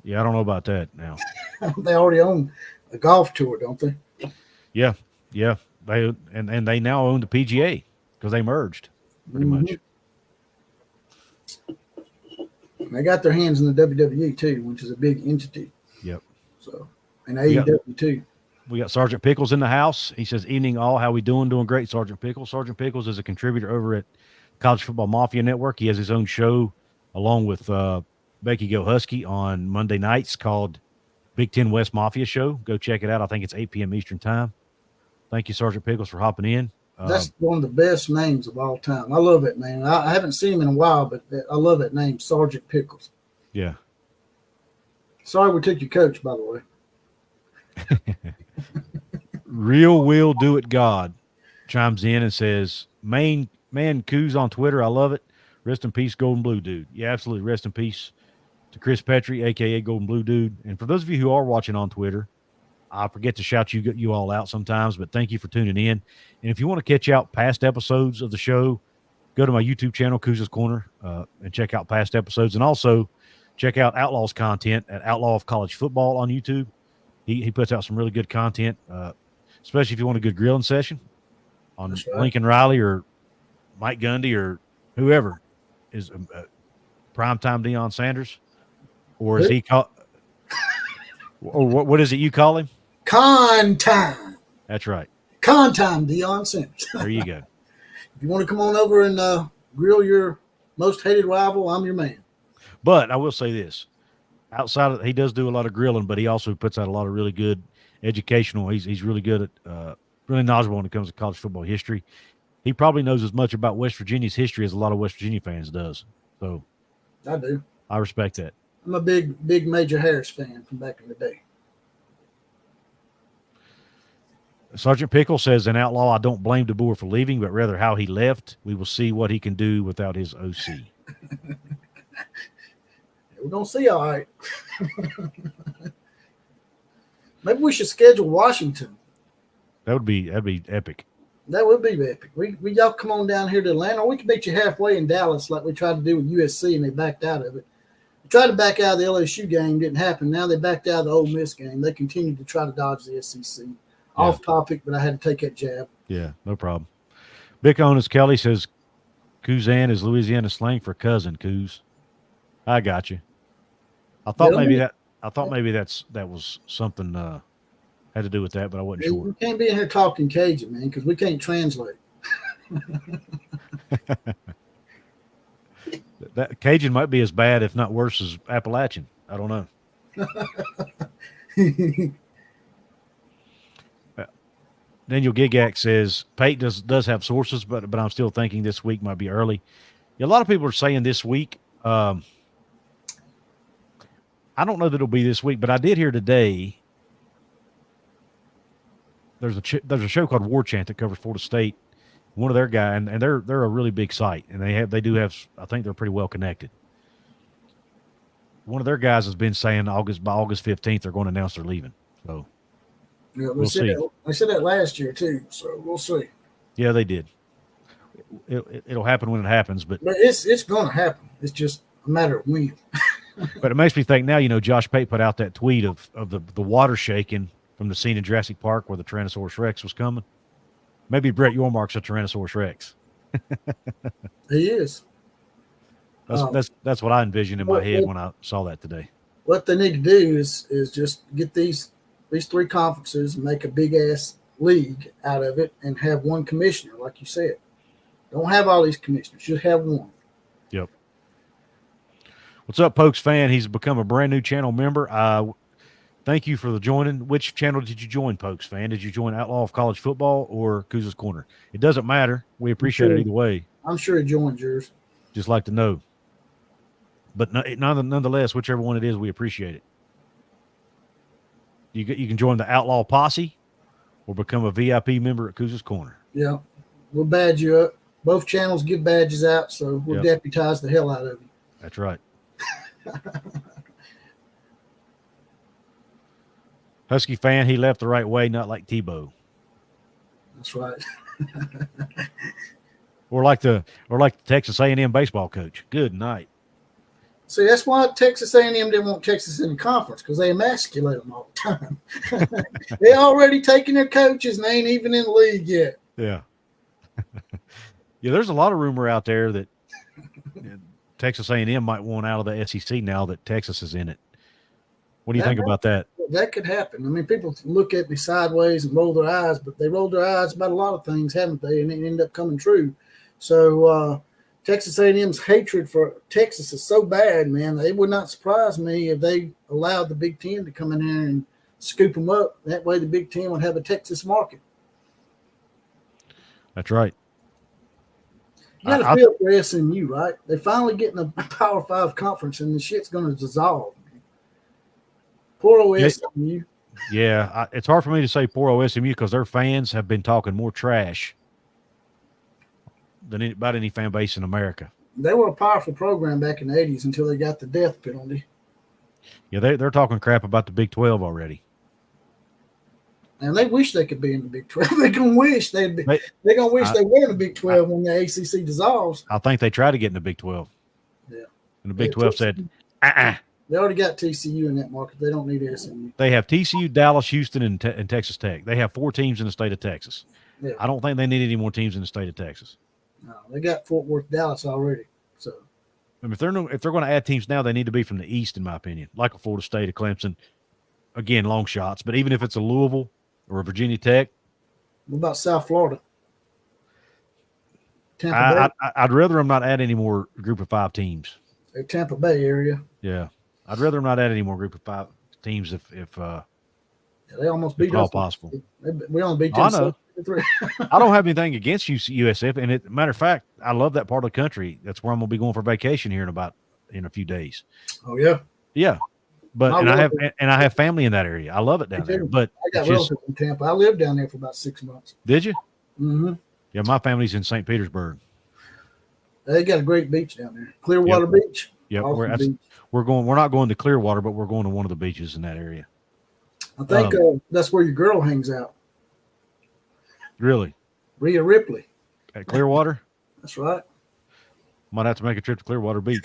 S1: Yeah, I don't know about that now.
S2: They already own a golf tour, don't they?
S1: Yeah. They now own the PGA because they merged pretty much.
S2: They got their hands in the WWE too, which is a big entity.
S1: Yep.
S2: So, and AEW too.
S1: We got Sergeant Pickles in the house. He says, evening all. How we doing? Doing great, Sergeant Pickles. Sergeant Pickles is a contributor over at College Football Mafia Network. He has his own show along with Becky Go Husky on Monday nights called Big Ten West Mafia Show. Go check it out. I think it's 8 p.m. Eastern time. Thank you, Sergeant Pickles, for hopping in.
S2: That's one of the best names of all time. I love that name. I haven't seen him in a while, but I love that name, Sergeant Pickles.
S1: Yeah.
S2: Sorry we took your coach, by the way.
S1: Real Will Do It God chimes in and says, man, Couz on Twitter. I love it. Rest in peace, Golden Blue Dude. Yeah, absolutely. Rest in peace to Chris Petrie, a.k.a. Golden Blue Dude. And for those of you who are watching on Twitter, I forget to shout you all out sometimes, but thank you for tuning in. And if you want to catch out past episodes of the show, go to my YouTube channel, Couz's Corner, and check out past episodes. And also check out Outlaw's content at Outlaw of College Football on YouTube. He puts out some really good content, especially if you want a good grilling session on
S2: right.
S1: Lincoln Riley or Mike Gundy or whoever is primetime Deion Sanders. Or is he called – or what is it you call him?
S2: Con time.
S1: That's right.
S2: Con time, Deion Sanders.
S1: There you go.
S2: If you want to come on over and grill your most hated rival, I'm your man.
S1: But I will say this. Outside of, he does do a lot of grilling, but he also puts out a lot of really good educational. He's really good at really knowledgeable when it comes to college football history. He probably knows as much about West Virginia's history as a lot of West Virginia fans does. So
S2: I do.
S1: I respect that.
S2: I'm a big Major Harris fan from back in the day.
S1: Sergeant Pickle says, an outlaw, I don't blame DeBoer for leaving, but rather how he left. We will see what he can do without his OC.
S2: We're going to see, all right. Maybe we should schedule Washington.
S1: That'd be epic.
S2: That would be epic. We y'all come on down here to Atlanta, or we can meet you halfway in Dallas like we tried to do with USC, and they backed out of it. We tried to back out of the LSU game, didn't happen. Now they backed out of the Ole Miss game. They continued to try to dodge the SEC. Yeah. Off topic, but I had to take that jab.
S1: Yeah, no problem. Big Honest Kelly says, Couzan is Louisiana slang for cousin, Couz. I got you. I thought maybe that was something had to do with that, but I wasn't sure.
S2: We can't be in here talking Cajun, man, because we can't translate.
S1: That Cajun might be as bad, if not worse, as Appalachian. I don't know. Daniel Gigak says Pate does have sources, but I'm still thinking this week might be early. Yeah, a lot of people are saying this week. I don't know that it'll be this week, but I did hear today. There's a show called War Chant that covers Florida State. One of their guys, and they're a really big site, and they do have. I think they're pretty well connected. One of their guys has been saying by August 15th they're going to announce they're leaving. So
S2: yeah,
S1: we'll see.
S2: They said that last year too, so we'll see.
S1: Yeah, they did. It'll happen when it happens, but
S2: it's going to happen. It's just a matter of when.
S1: But it makes me think now. Josh Pate put out that tweet of the water shaking from the scene in Jurassic Park where the Tyrannosaurus Rex was coming. Maybe Brett Yormark's a Tyrannosaurus Rex.
S2: He is.
S1: That's what I envisioned in my head when I saw that today.
S2: What they need to do is just get these 3 conferences and make a big ass league out of it and have one commissioner, like you said. Don't have all these commissioners, just have one.
S1: Yep. What's up, Pokes fan? He's become a brand new channel member. Thank you for the joining. Which channel did you join, Pokes fan? Did you join Outlaw of College Football or Couz's Corner? It doesn't matter. We appreciate it either way.
S2: I'm sure he joined yours.
S1: Just like to know. But nonetheless, whichever one it is, we appreciate it. You can join the Outlaw Posse or become a VIP member at Couz's Corner.
S2: Yeah. We'll badge you up. Both channels give badges out, so we'll deputize the hell out of you.
S1: That's right. Husky fan, he left the right way, not like Tebow.
S2: That's right.
S1: Or like the Texas A&M baseball coach. Good night.
S2: See, that's why Texas A&M didn't want Texas in the conference, because they emasculate them all the time. They already taking their coaches and they ain't even in the league yet.
S1: Yeah. Yeah, there's a lot of rumor out there that Texas A&M might want out of the SEC now that Texas is in it. What do you think about that?
S2: That could happen. I mean, people look at me sideways and roll their eyes, but they rolled their eyes about a lot of things, haven't they? And it ended up coming true. So Texas A&M's hatred for Texas is so bad, man. It would not surprise me if they allowed the Big Ten to come in here and scoop them up. That way the Big Ten would have a Texas market.
S1: That's right.
S2: You got to feel for SMU, right? They're finally getting a Power 5 conference, and the shit's going to dissolve. Poor old SMU.
S1: Yeah, it's hard for me to say poor old SMU because their fans have been talking more trash than about any fan base in America.
S2: They were a powerful program back in the 80s until they got the death penalty.
S1: Yeah, they're talking crap about the Big 12 already.
S2: And they wish they could be in the Big 12. They're going to wish they were in the Big 12 when the ACC dissolves.
S1: I think they tried to get in the Big 12.
S2: Yeah.
S1: And the Big 12 said,
S2: They already got TCU in that market. They don't need SMU.
S1: They have TCU, Dallas, Houston, and Texas Tech. They have 4 teams in the state of Texas.
S2: Yeah.
S1: I don't think they need any more teams in the state of Texas.
S2: No, they got Fort Worth, Dallas already. So,
S1: I mean, if they're going to add teams now, they need to be from the East, in my opinion, like a Florida State, a Clemson. Again, long shots. But even if it's a Louisville or a Virginia Tech.
S2: What about South Florida? Tampa Bay?
S1: I'd rather them not add any more Group of 5 teams.
S2: The Tampa Bay area.
S1: Yeah, I'd rather them not add any more Group of 5 teams if
S2: they almost beat us.
S1: All possible.
S2: We only beat them.
S1: I know. I don't have anything against USF, and matter of fact, I love that part of the country. That's where I'm gonna be going for vacation here in a few days.
S2: Oh yeah,
S1: yeah. But I have family in that area. I love it down there. But
S2: I got relatives in Tampa. I lived down there for about 6 months.
S1: Did you?
S2: Mm-hmm.
S1: Yeah, my family's in St. Petersburg.
S2: They got a great beach down there, Clearwater Beach.
S1: Yeah, awesome we're not going to Clearwater, but we're going to one of the beaches in that area.
S2: I think that's where your girl hangs out.
S1: Really?
S2: Rhea Ripley.
S1: At Clearwater?
S2: That's right.
S1: Might have to make a trip to Clearwater Beach.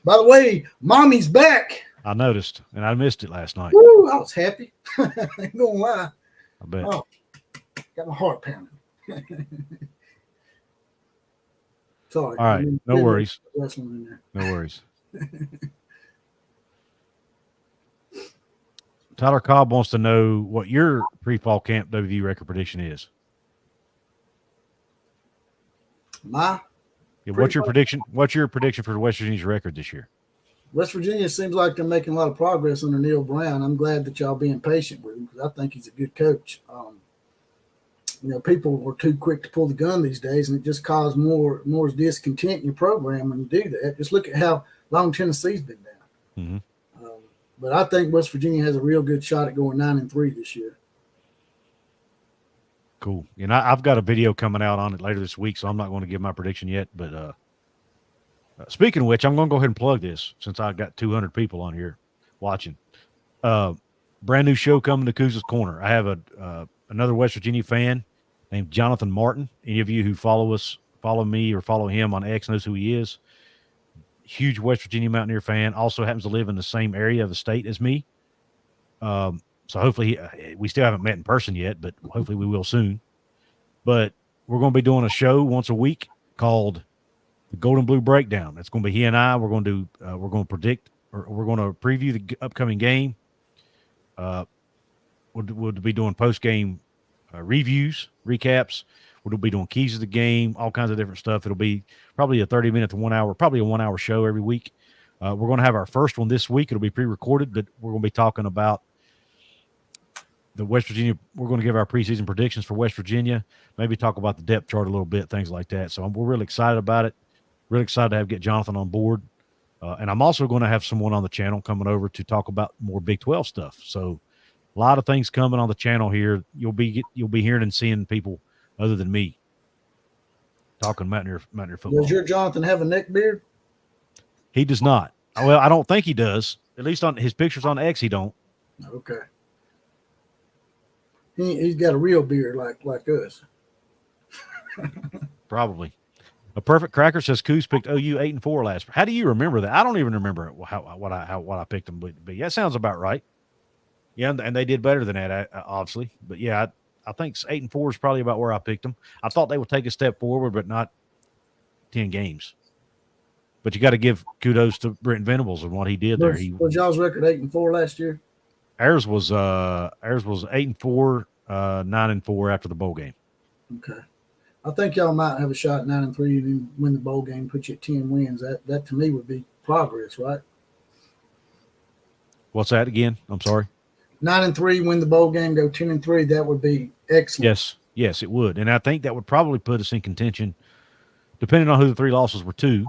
S2: By the way, Mommy's back.
S1: I noticed, and I missed it last night.
S2: Woo, I was happy. I ain't gonna lie.
S1: I bet.
S2: Oh, got my heart pounding. Sorry.
S1: All right. No worries.
S2: No
S1: worries. Tyler Cobb wants to know what your pre-fall camp WVU record prediction is. What's your prediction? What's your prediction for West Virginia's record this year?
S2: West Virginia seems like they're making a lot of progress under Neil Brown. I'm glad that y'all being patient with him because I think he's a good coach. People were too quick to pull the gun these days, and it just caused more discontent in your program when you do that. Just look at how long Tennessee's been down.
S1: Mm-hmm.
S2: But I think West Virginia has a real good shot at going 9-3 this year.
S1: Cool. And I've got a video coming out on it later this week, so I'm not going to give my prediction yet. But speaking of which, I'm going to go ahead and plug this since I've got 200 people on here watching. Brand new show coming to Couz's Corner. I have another West Virginia fan named Jonathan Martin. Any of you who follow me or follow him on X knows who he is. Huge West Virginia Mountaineer fan. Also happens to live in the same area of the state as me. So hopefully we still haven't met in person yet, but hopefully we will soon. But we're going to be doing a show once a week called the Golden Blue Breakdown. It's going to be he and I. We're going to predict, or we're going to preview the upcoming game. We'll be doing post-game reviews, recaps. We'll be doing keys of the game, all kinds of different stuff. It'll be probably a 30-minute to 1 hour, probably a 1 hour show every week. We're going to have our first one this week. It'll be pre-recorded, but we're going to be talking about the West Virginia. We're going to give our preseason predictions for West Virginia, maybe talk about the depth chart a little bit, things like that. So we're really excited about it. Really excited to get Jonathan on board. And I'm also going to have someone on the channel coming over to talk about more Big 12 stuff. So a lot of things coming on the channel here. You'll be hearing and seeing people other than me talking Mountaineer football.
S2: Does your Jonathan have a neck beard?
S1: He does not. Well, I don't think he does. At least on his pictures on X, he don't.
S2: Okay. He's got a real beard like us.
S1: Probably. A Perfect Cracker says Couz picked OU 8-4 last. How do you remember that? I don't even remember what I picked them to be. That sounds about right. Yeah, and they did better than that, obviously. But yeah, I think 8-4 is probably about where I picked them. I thought they would take a step forward, but not 10 games. But you got to give kudos to Brent Venables and what he did there.
S2: Was y'all's record 8-4 last year?
S1: Ours was 8-4, 9-4 after the bowl game.
S2: Okay. I think y'all might have a shot at 9-3 and then win the bowl game, put you at 10 wins. That to me would be progress, right?
S1: What's that again? I'm sorry.
S2: 9-3, win the bowl game, go 10-3. That would be excellent.
S1: Yes, it would. And I think that would probably put us in contention, depending on who the three losses were to,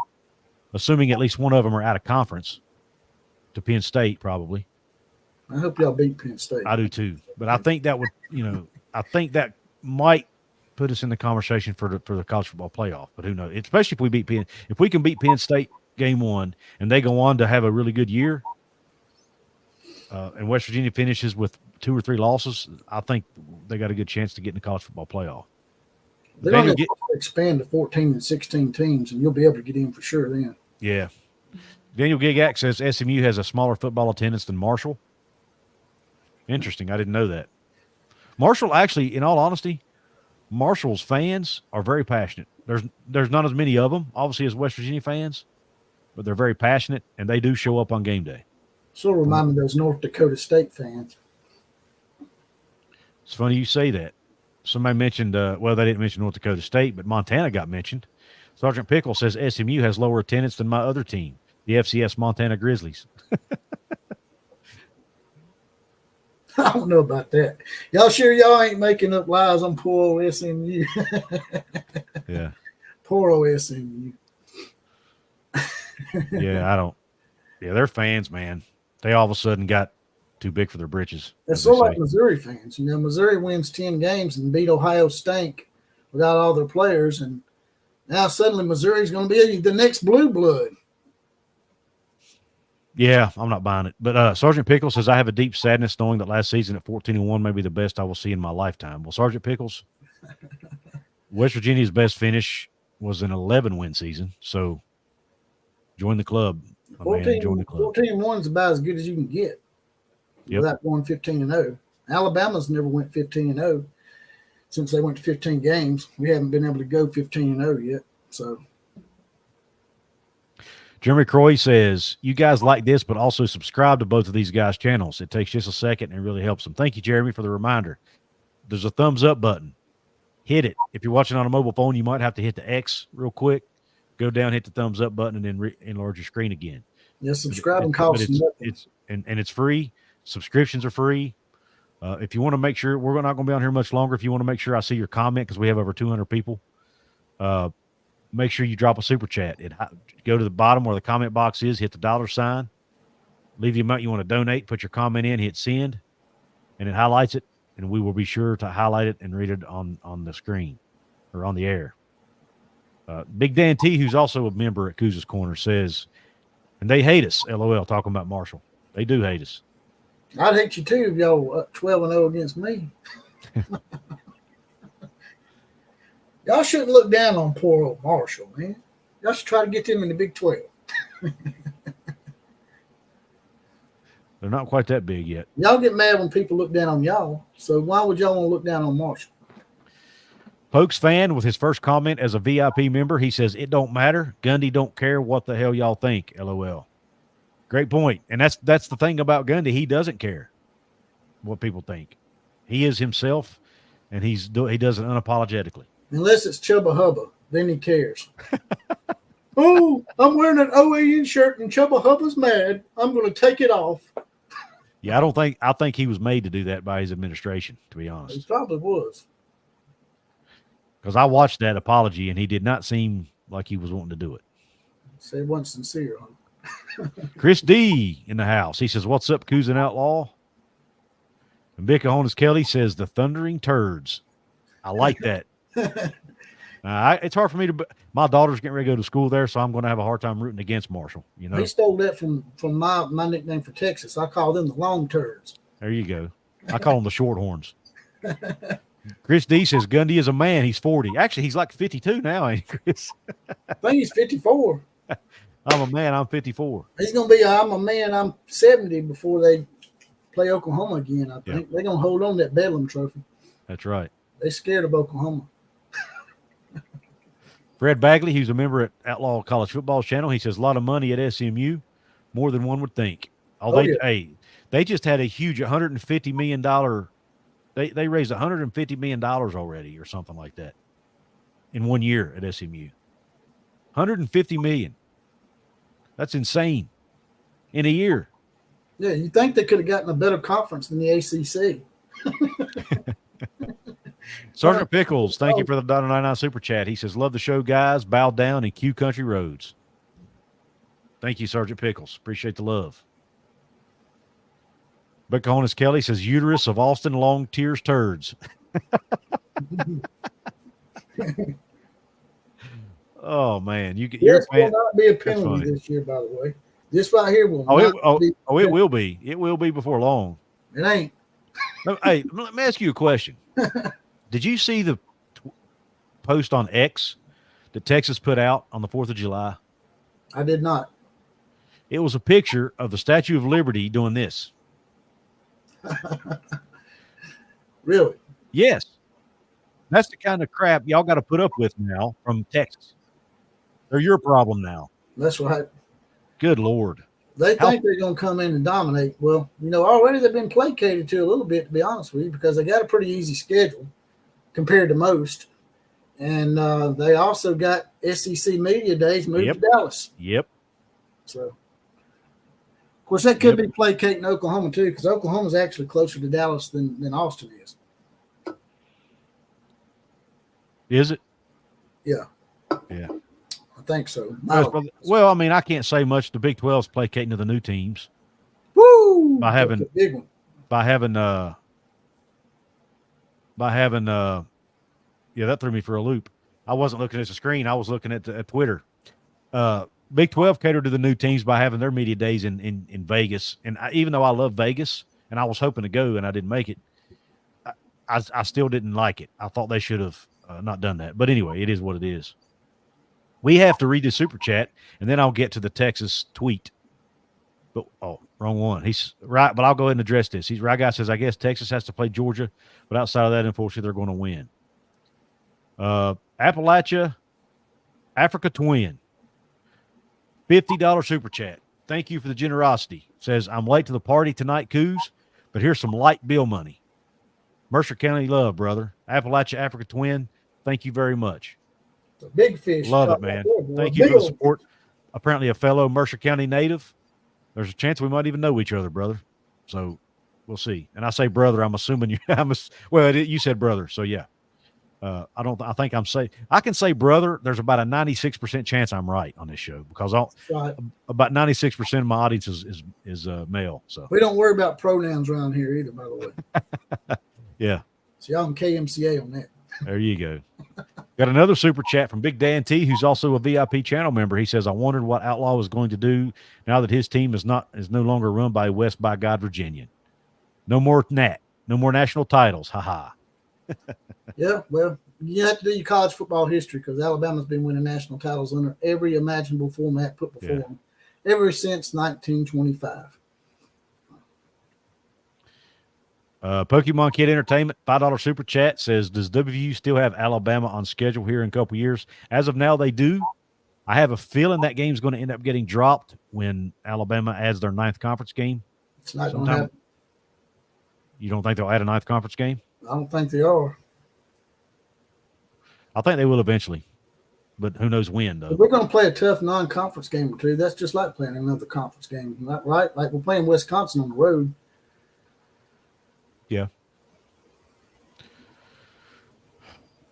S1: assuming at least one of them are out of conference, to Penn State probably.
S2: I hope y'all beat Penn State.
S1: I do too. But I think that would, I think that might put us in the conversation for the college football playoff. But who knows? Especially if we can beat Penn State game one and they go on to have a really good year, and West Virginia finishes with 2 or 3 losses, I think they got a good chance to get in the college football playoff.
S2: They're going to expand to 14 and 16 teams, and you'll be able to get in for sure then.
S1: Yeah. Daniel Gigak says SMU has a smaller football attendance than Marshall. Interesting. I didn't know that. Marshall, actually, in all honesty, Marshall's fans are very passionate. There's not as many of them, obviously, as West Virginia fans, but they're very passionate, and they do show up on game day.
S2: Sort of remind me of those North Dakota State fans.
S1: It's funny you say that. Somebody mentioned, they didn't mention North Dakota State, but Montana got mentioned. Sergeant Pickle says SMU has lower attendance than my other team, the FCS Montana Grizzlies.
S2: I don't know about that. Y'all sure y'all ain't making up lies on poor old SMU?
S1: Yeah.
S2: Poor old SMU.
S1: Yeah, I don't. Yeah, they're fans, man. They all of a sudden got too big for their britches.
S2: It's sort of like Missouri fans. Missouri wins 10 games and beat Ohio State without all their players, and now suddenly Missouri's going to be the next blue blood.
S1: Yeah, I'm not buying it. But Sergeant Pickles says, I have a deep sadness knowing that last season at 14-1 may be the best I will see in my lifetime. Well, Sergeant Pickles, West Virginia's best finish was an 11-win season. So join the club.
S2: 14-1 is about as good as you can get without going 15-0. Alabama's never went 15-0 since they went to 15 games. We haven't been able to go 15-0 yet. So
S1: Jeremy Croy says, you guys like this, but also subscribe to both of these guys' channels. It takes just a second and it really helps them. Thank you, Jeremy, for the reminder. There's a thumbs up button. Hit it. If you're watching on a mobile phone, you might have to hit the X real quick. Go down, hit the thumbs up button, and then enlarge your screen again.
S2: Yeah, subscribe and costs nothing.
S1: It's free. Subscriptions are free. If you want to make sure, we're not going to be on here much longer. If you want to make sure I see your comment, because we have over 200 people, make sure you drop a super chat. Go to the bottom where the comment box is, hit the $sign, leave the amount you want to donate, put your comment in, hit send, and it highlights it, and we will be sure to highlight it and read it on the screen or on the air. Big Dan T, who's also a member at Couz's Corner, says, and they hate us, LOL, talking about Marshall. They do hate us.
S2: I'd hate you too if y'all up 12-0 against me. Y'all shouldn't look down on poor old Marshall, man. Y'all should try to get them in the Big 12.
S1: They're not quite that big yet.
S2: Y'all get mad when people look down on y'all. So why would y'all want to look down on Marshall?
S1: Pokes fan with his first comment as a VIP member. He says, "It don't matter. Gundy don't care what the hell y'all think." LOL. Great point. And that's the thing about Gundy. He doesn't care what people think. He is himself, and he does it unapologetically.
S2: Unless it's Chubba Hubba, then he cares. Oh, I'm wearing an OAN shirt and Chubba Hubba's mad. I'm going to take it off.
S1: Yeah, I think he was made to do that by his administration, to be honest.
S2: He probably was.
S1: Because I watched that apology, and he did not seem like he was wanting to do it.
S2: So it wasn't sincere, huh?
S1: Chris D in the house. He says, "What's up, Couz and Outlaw?" And Bicahonas Kelly says, "The Thundering Turds." I like that. It's hard for me to. My daughter's getting ready to go to school there, so I'm going to have a hard time rooting against Marshall. You know,
S2: he stole that from my nickname for Texas. I call them the Long Turds.
S1: There you go. I call them the Shorthorns. Chris D says Gundy is a man. He's 40. Actually, he's like 52 now, ain't he, Chris?
S2: I think he's 54.
S1: I'm a man. I'm 54.
S2: He's going to be I'm a man. I'm 70 before they play Oklahoma again. I think they're going to hold on to that Bedlam trophy.
S1: That's right.
S2: They're scared of Oklahoma.
S1: Fred Bagley, who's a member at Outlaw College Football Channel, he says a lot of money at SMU, more than one would think. They just had a huge $150 million. They raised $150 million already, or something like that, in 1 year at SMU. $150 million. That's insane. In a year.
S2: Yeah, you think they could have gotten a better conference than the ACC.
S1: Sergeant Pickles, thank you for the $1.99 super chat. He says, "Love the show, guys. Bow down and cue country roads." Thank you, Sergeant Pickles. Appreciate the love. Bicahonas Kelly says, "Uterus of Austin Long Tears Turds." Oh man,
S2: This will not be a penalty this year, by the way. This right here will not be.
S1: It will be. It will be before long.
S2: It ain't.
S1: Hey, let me ask you a question. Did you see the post on X that Texas put out on the 4th of July?
S2: I did not.
S1: It was a picture of the Statue of Liberty doing this.
S2: Really?
S1: Yes. That's the kind of crap y'all got to put up with now from Texas. They're your problem now.
S2: That's right.
S1: Good Lord.
S2: They think they're going to come in and dominate. Well, already they've been placated to a little bit, to be honest with you, because they got a pretty easy schedule compared to most. And they also got SEC media days moved to Dallas.
S1: Yep.
S2: So, of course, that could be placating Oklahoma, too, because Oklahoma's actually closer to Dallas than Austin is.
S1: Is it?
S2: Yeah.
S1: Yeah.
S2: I think so.
S1: Well, I mean, I can't say much. The Big 12's placating to the new teams.
S2: Woo!
S1: By having
S2: a big one.
S1: That threw me for a loop. I wasn't looking at the screen. I was looking at Twitter. Big 12 catered to the new teams by having their media days in Vegas. And even though I love Vegas and I was hoping to go and I didn't make it, I still didn't like it. I thought they should have not done that. But anyway, it is what it is. We have to read the super chat, and then I'll get to the Texas tweet. But wrong one. He's right, but I'll go ahead and address this. He's right. Guy says, "I guess Texas has to play Georgia, but outside of that, unfortunately, they're going to win." Appalachia, Africa Twin, $50 super chat. Thank you for the generosity. Says, "I'm late to the party tonight, Couz, but here's some light bill money." Mercer County love, brother. Appalachia, Africa Twin. Thank you very much.
S2: It's a big fish.
S1: Love it, man. Thank you for the support. Apparently a fellow Mercer County native. There's a chance we might even know each other, brother. So we'll see. And I say brother, I'm assuming you said brother. So yeah. I think I'm saying I can say brother. There's about a 96% chance I'm right on this show because about 96% of my audience is male. So
S2: we don't worry about pronouns around here either, by the way.
S1: Yeah.
S2: So y'all can KMCA on that.
S1: There you go. Got another super chat from Big Dan T, who's also a VIP channel member. He says, "I wondered what Outlaw was going to do now that his team is no longer run by West by God Virginian. No more NAT. No more national titles. Ha.
S2: Yeah, well, you have to do your college football history because Alabama's been winning national titles under every imaginable format put before them ever since 1925.
S1: Pokemon Kid Entertainment, $5 super chat says, does WVU still have Alabama on schedule here in a couple years? As of now, they do. I have a feeling that game's going to end up getting dropped when Alabama adds their 9th conference game.
S2: It's not going to happen.
S1: You don't think they'll add a 9th conference game?
S2: I don't think they are.
S1: I think they will eventually, but who knows when, though.
S2: If we're going to play a tough non-conference game or two, that's just like playing another conference game, right? Like we're playing Wisconsin on the road.
S1: Yeah.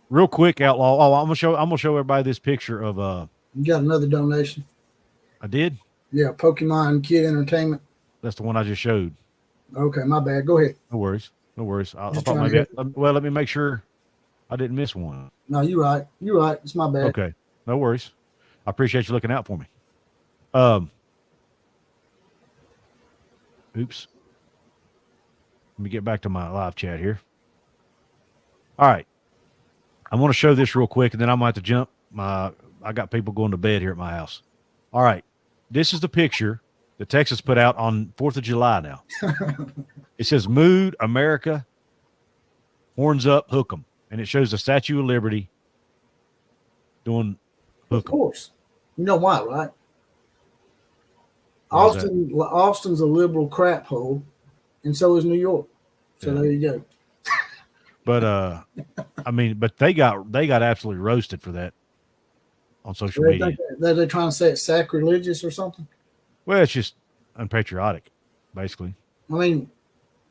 S1: Real quick, Outlaw. Oh, I'm gonna show everybody this picture of
S2: You got another donation?
S1: I did?
S2: Yeah, Pokemon Kid Entertainment.
S1: That's the one I just showed.
S2: Okay, my bad. Go ahead.
S1: No worries. I thought maybe well, let me make sure I didn't miss one.
S2: No, you're right. You're right. It's my bad.
S1: Okay. No worries. I appreciate you looking out for me. Oops. Let me get back to my live chat here. All right. I want to show this real quick, and then I'm going to have to jump. I got people going to bed here at my house. All right. This is the picture that Texas put out on 4th of July now. It says, Mood, America, horns up, hook 'em. And it shows the Statue of Liberty doing hook 'em.
S2: Of course. You know why, right?
S1: Why is
S2: Austin's a liberal crap hole, and so is New York. So
S1: Yeah.
S2: there you go.
S1: But I mean, but they got absolutely roasted for that on social media.
S2: They're trying to say it's sacrilegious or something.
S1: Well, it's just unpatriotic, basically.
S2: I mean,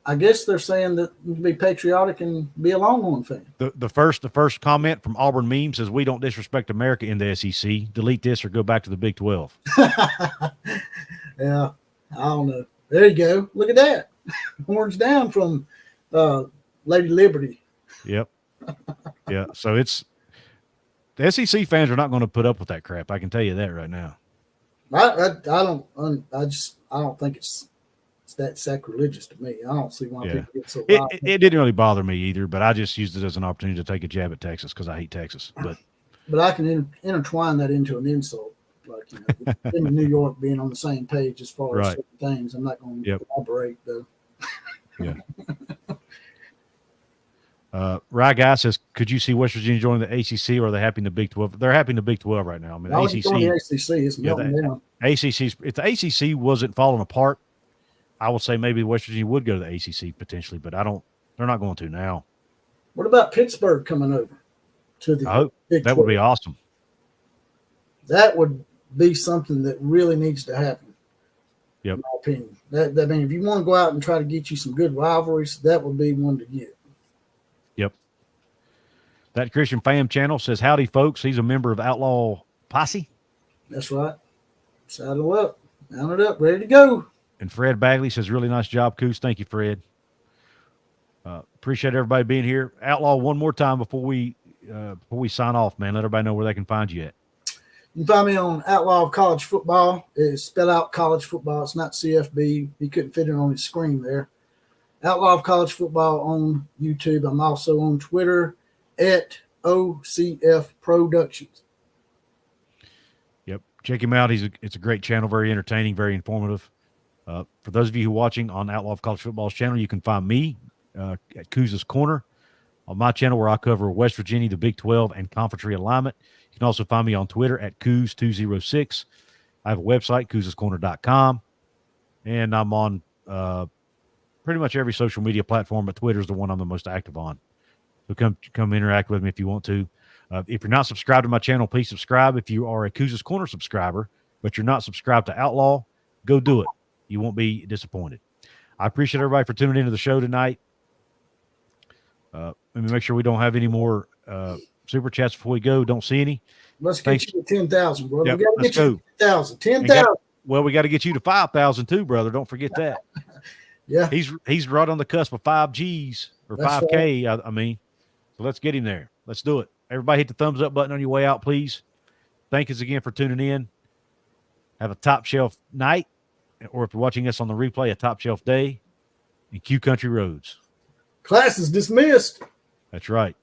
S2: I guess they're saying that you can be patriotic and be a Longhorn fan.
S1: The first comment from Auburn Meme says, we don't disrespect America in the SEC. Delete this or go back to the Big 12.
S2: Yeah, I don't know. There you go. Look at that. Horns down from Lady Liberty.
S1: Yep. Yeah. So the SEC fans are not going to put up with that crap. I can tell you that right now.
S2: I don't think it's that sacrilegious to me. I don't see why people get so wild.
S1: It didn't really bother me either, but I just used it as an opportunity to take a jab at Texas because I hate Texas.
S2: But I can intertwine that into an insult, like them in New York being on the same page as far as certain things. I'm not going to elaborate though.
S1: Yeah. Rye Guy says, could you see West Virginia joining the ACC or are they happy in the Big 12? They're happy in the Big 12 right now. I mean,
S2: ACC is melting down.
S1: ACC, if the ACC wasn't falling apart, I would say maybe West Virginia would go to the ACC potentially, but they're not going to now.
S2: What about Pittsburgh coming over to the Big 12?
S1: That would be awesome.
S2: That would be something that really needs to happen.
S1: Yep.
S2: In my opinion. I mean, if you want to go out and try to get you some good rivalries, that would be one to get.
S1: Yep. That Christian Fam channel says, howdy, folks. He's a member of Outlaw Posse.
S2: That's right. Saddle up, mount it up, ready to go.
S1: And Fred Bagley says, really nice job, Couz. Thank you, Fred. Appreciate everybody being here. Outlaw, one more time before we sign off, man. Let everybody know where they can find you at.
S2: You can find me on Outlaw of College Football. It's spelled out college football. It's not CFB. He couldn't fit it on his screen there. Outlaw of College Football on YouTube. I'm also on Twitter at OCF Productions.
S1: Yep. Check him out. It's a great channel, very entertaining, very informative. For those of you who are watching on Outlaw of College Football's channel, you can find me at Couz's Corner on my channel where I cover West Virginia, the Big 12, and conference realignment. You can also find me on Twitter at Couz206. I have a website, couzescorner.com, and I'm on pretty much every social media platform, but Twitter is the one I'm the most active on. So come interact with me if you want to. If you're not subscribed to my channel, please subscribe. If you are a Couz's Corner subscriber, but you're not subscribed to Outlaw, go do it. You won't be disappointed. I appreciate everybody for tuning into the show tonight. Let me make sure we don't have any more super chats before we go. Don't see any.
S2: Let's get you to 10,000, brother.
S1: Yep,
S2: We got to
S1: let's
S2: get you to 10,000. 10,000.
S1: Well, we got to get you to 5,000 too, brother. Don't forget that.
S2: Yeah.
S1: He's right on the cusp of 5 Gs or
S2: That's
S1: 5K. Right. I mean, so let's get him there. Let's do it. Everybody hit the thumbs up button on your way out, please. Thank you again for tuning in. Have a top shelf night, or if you're watching us on the replay, a top shelf day in Q Country Roads.
S2: Class is dismissed.
S1: That's right.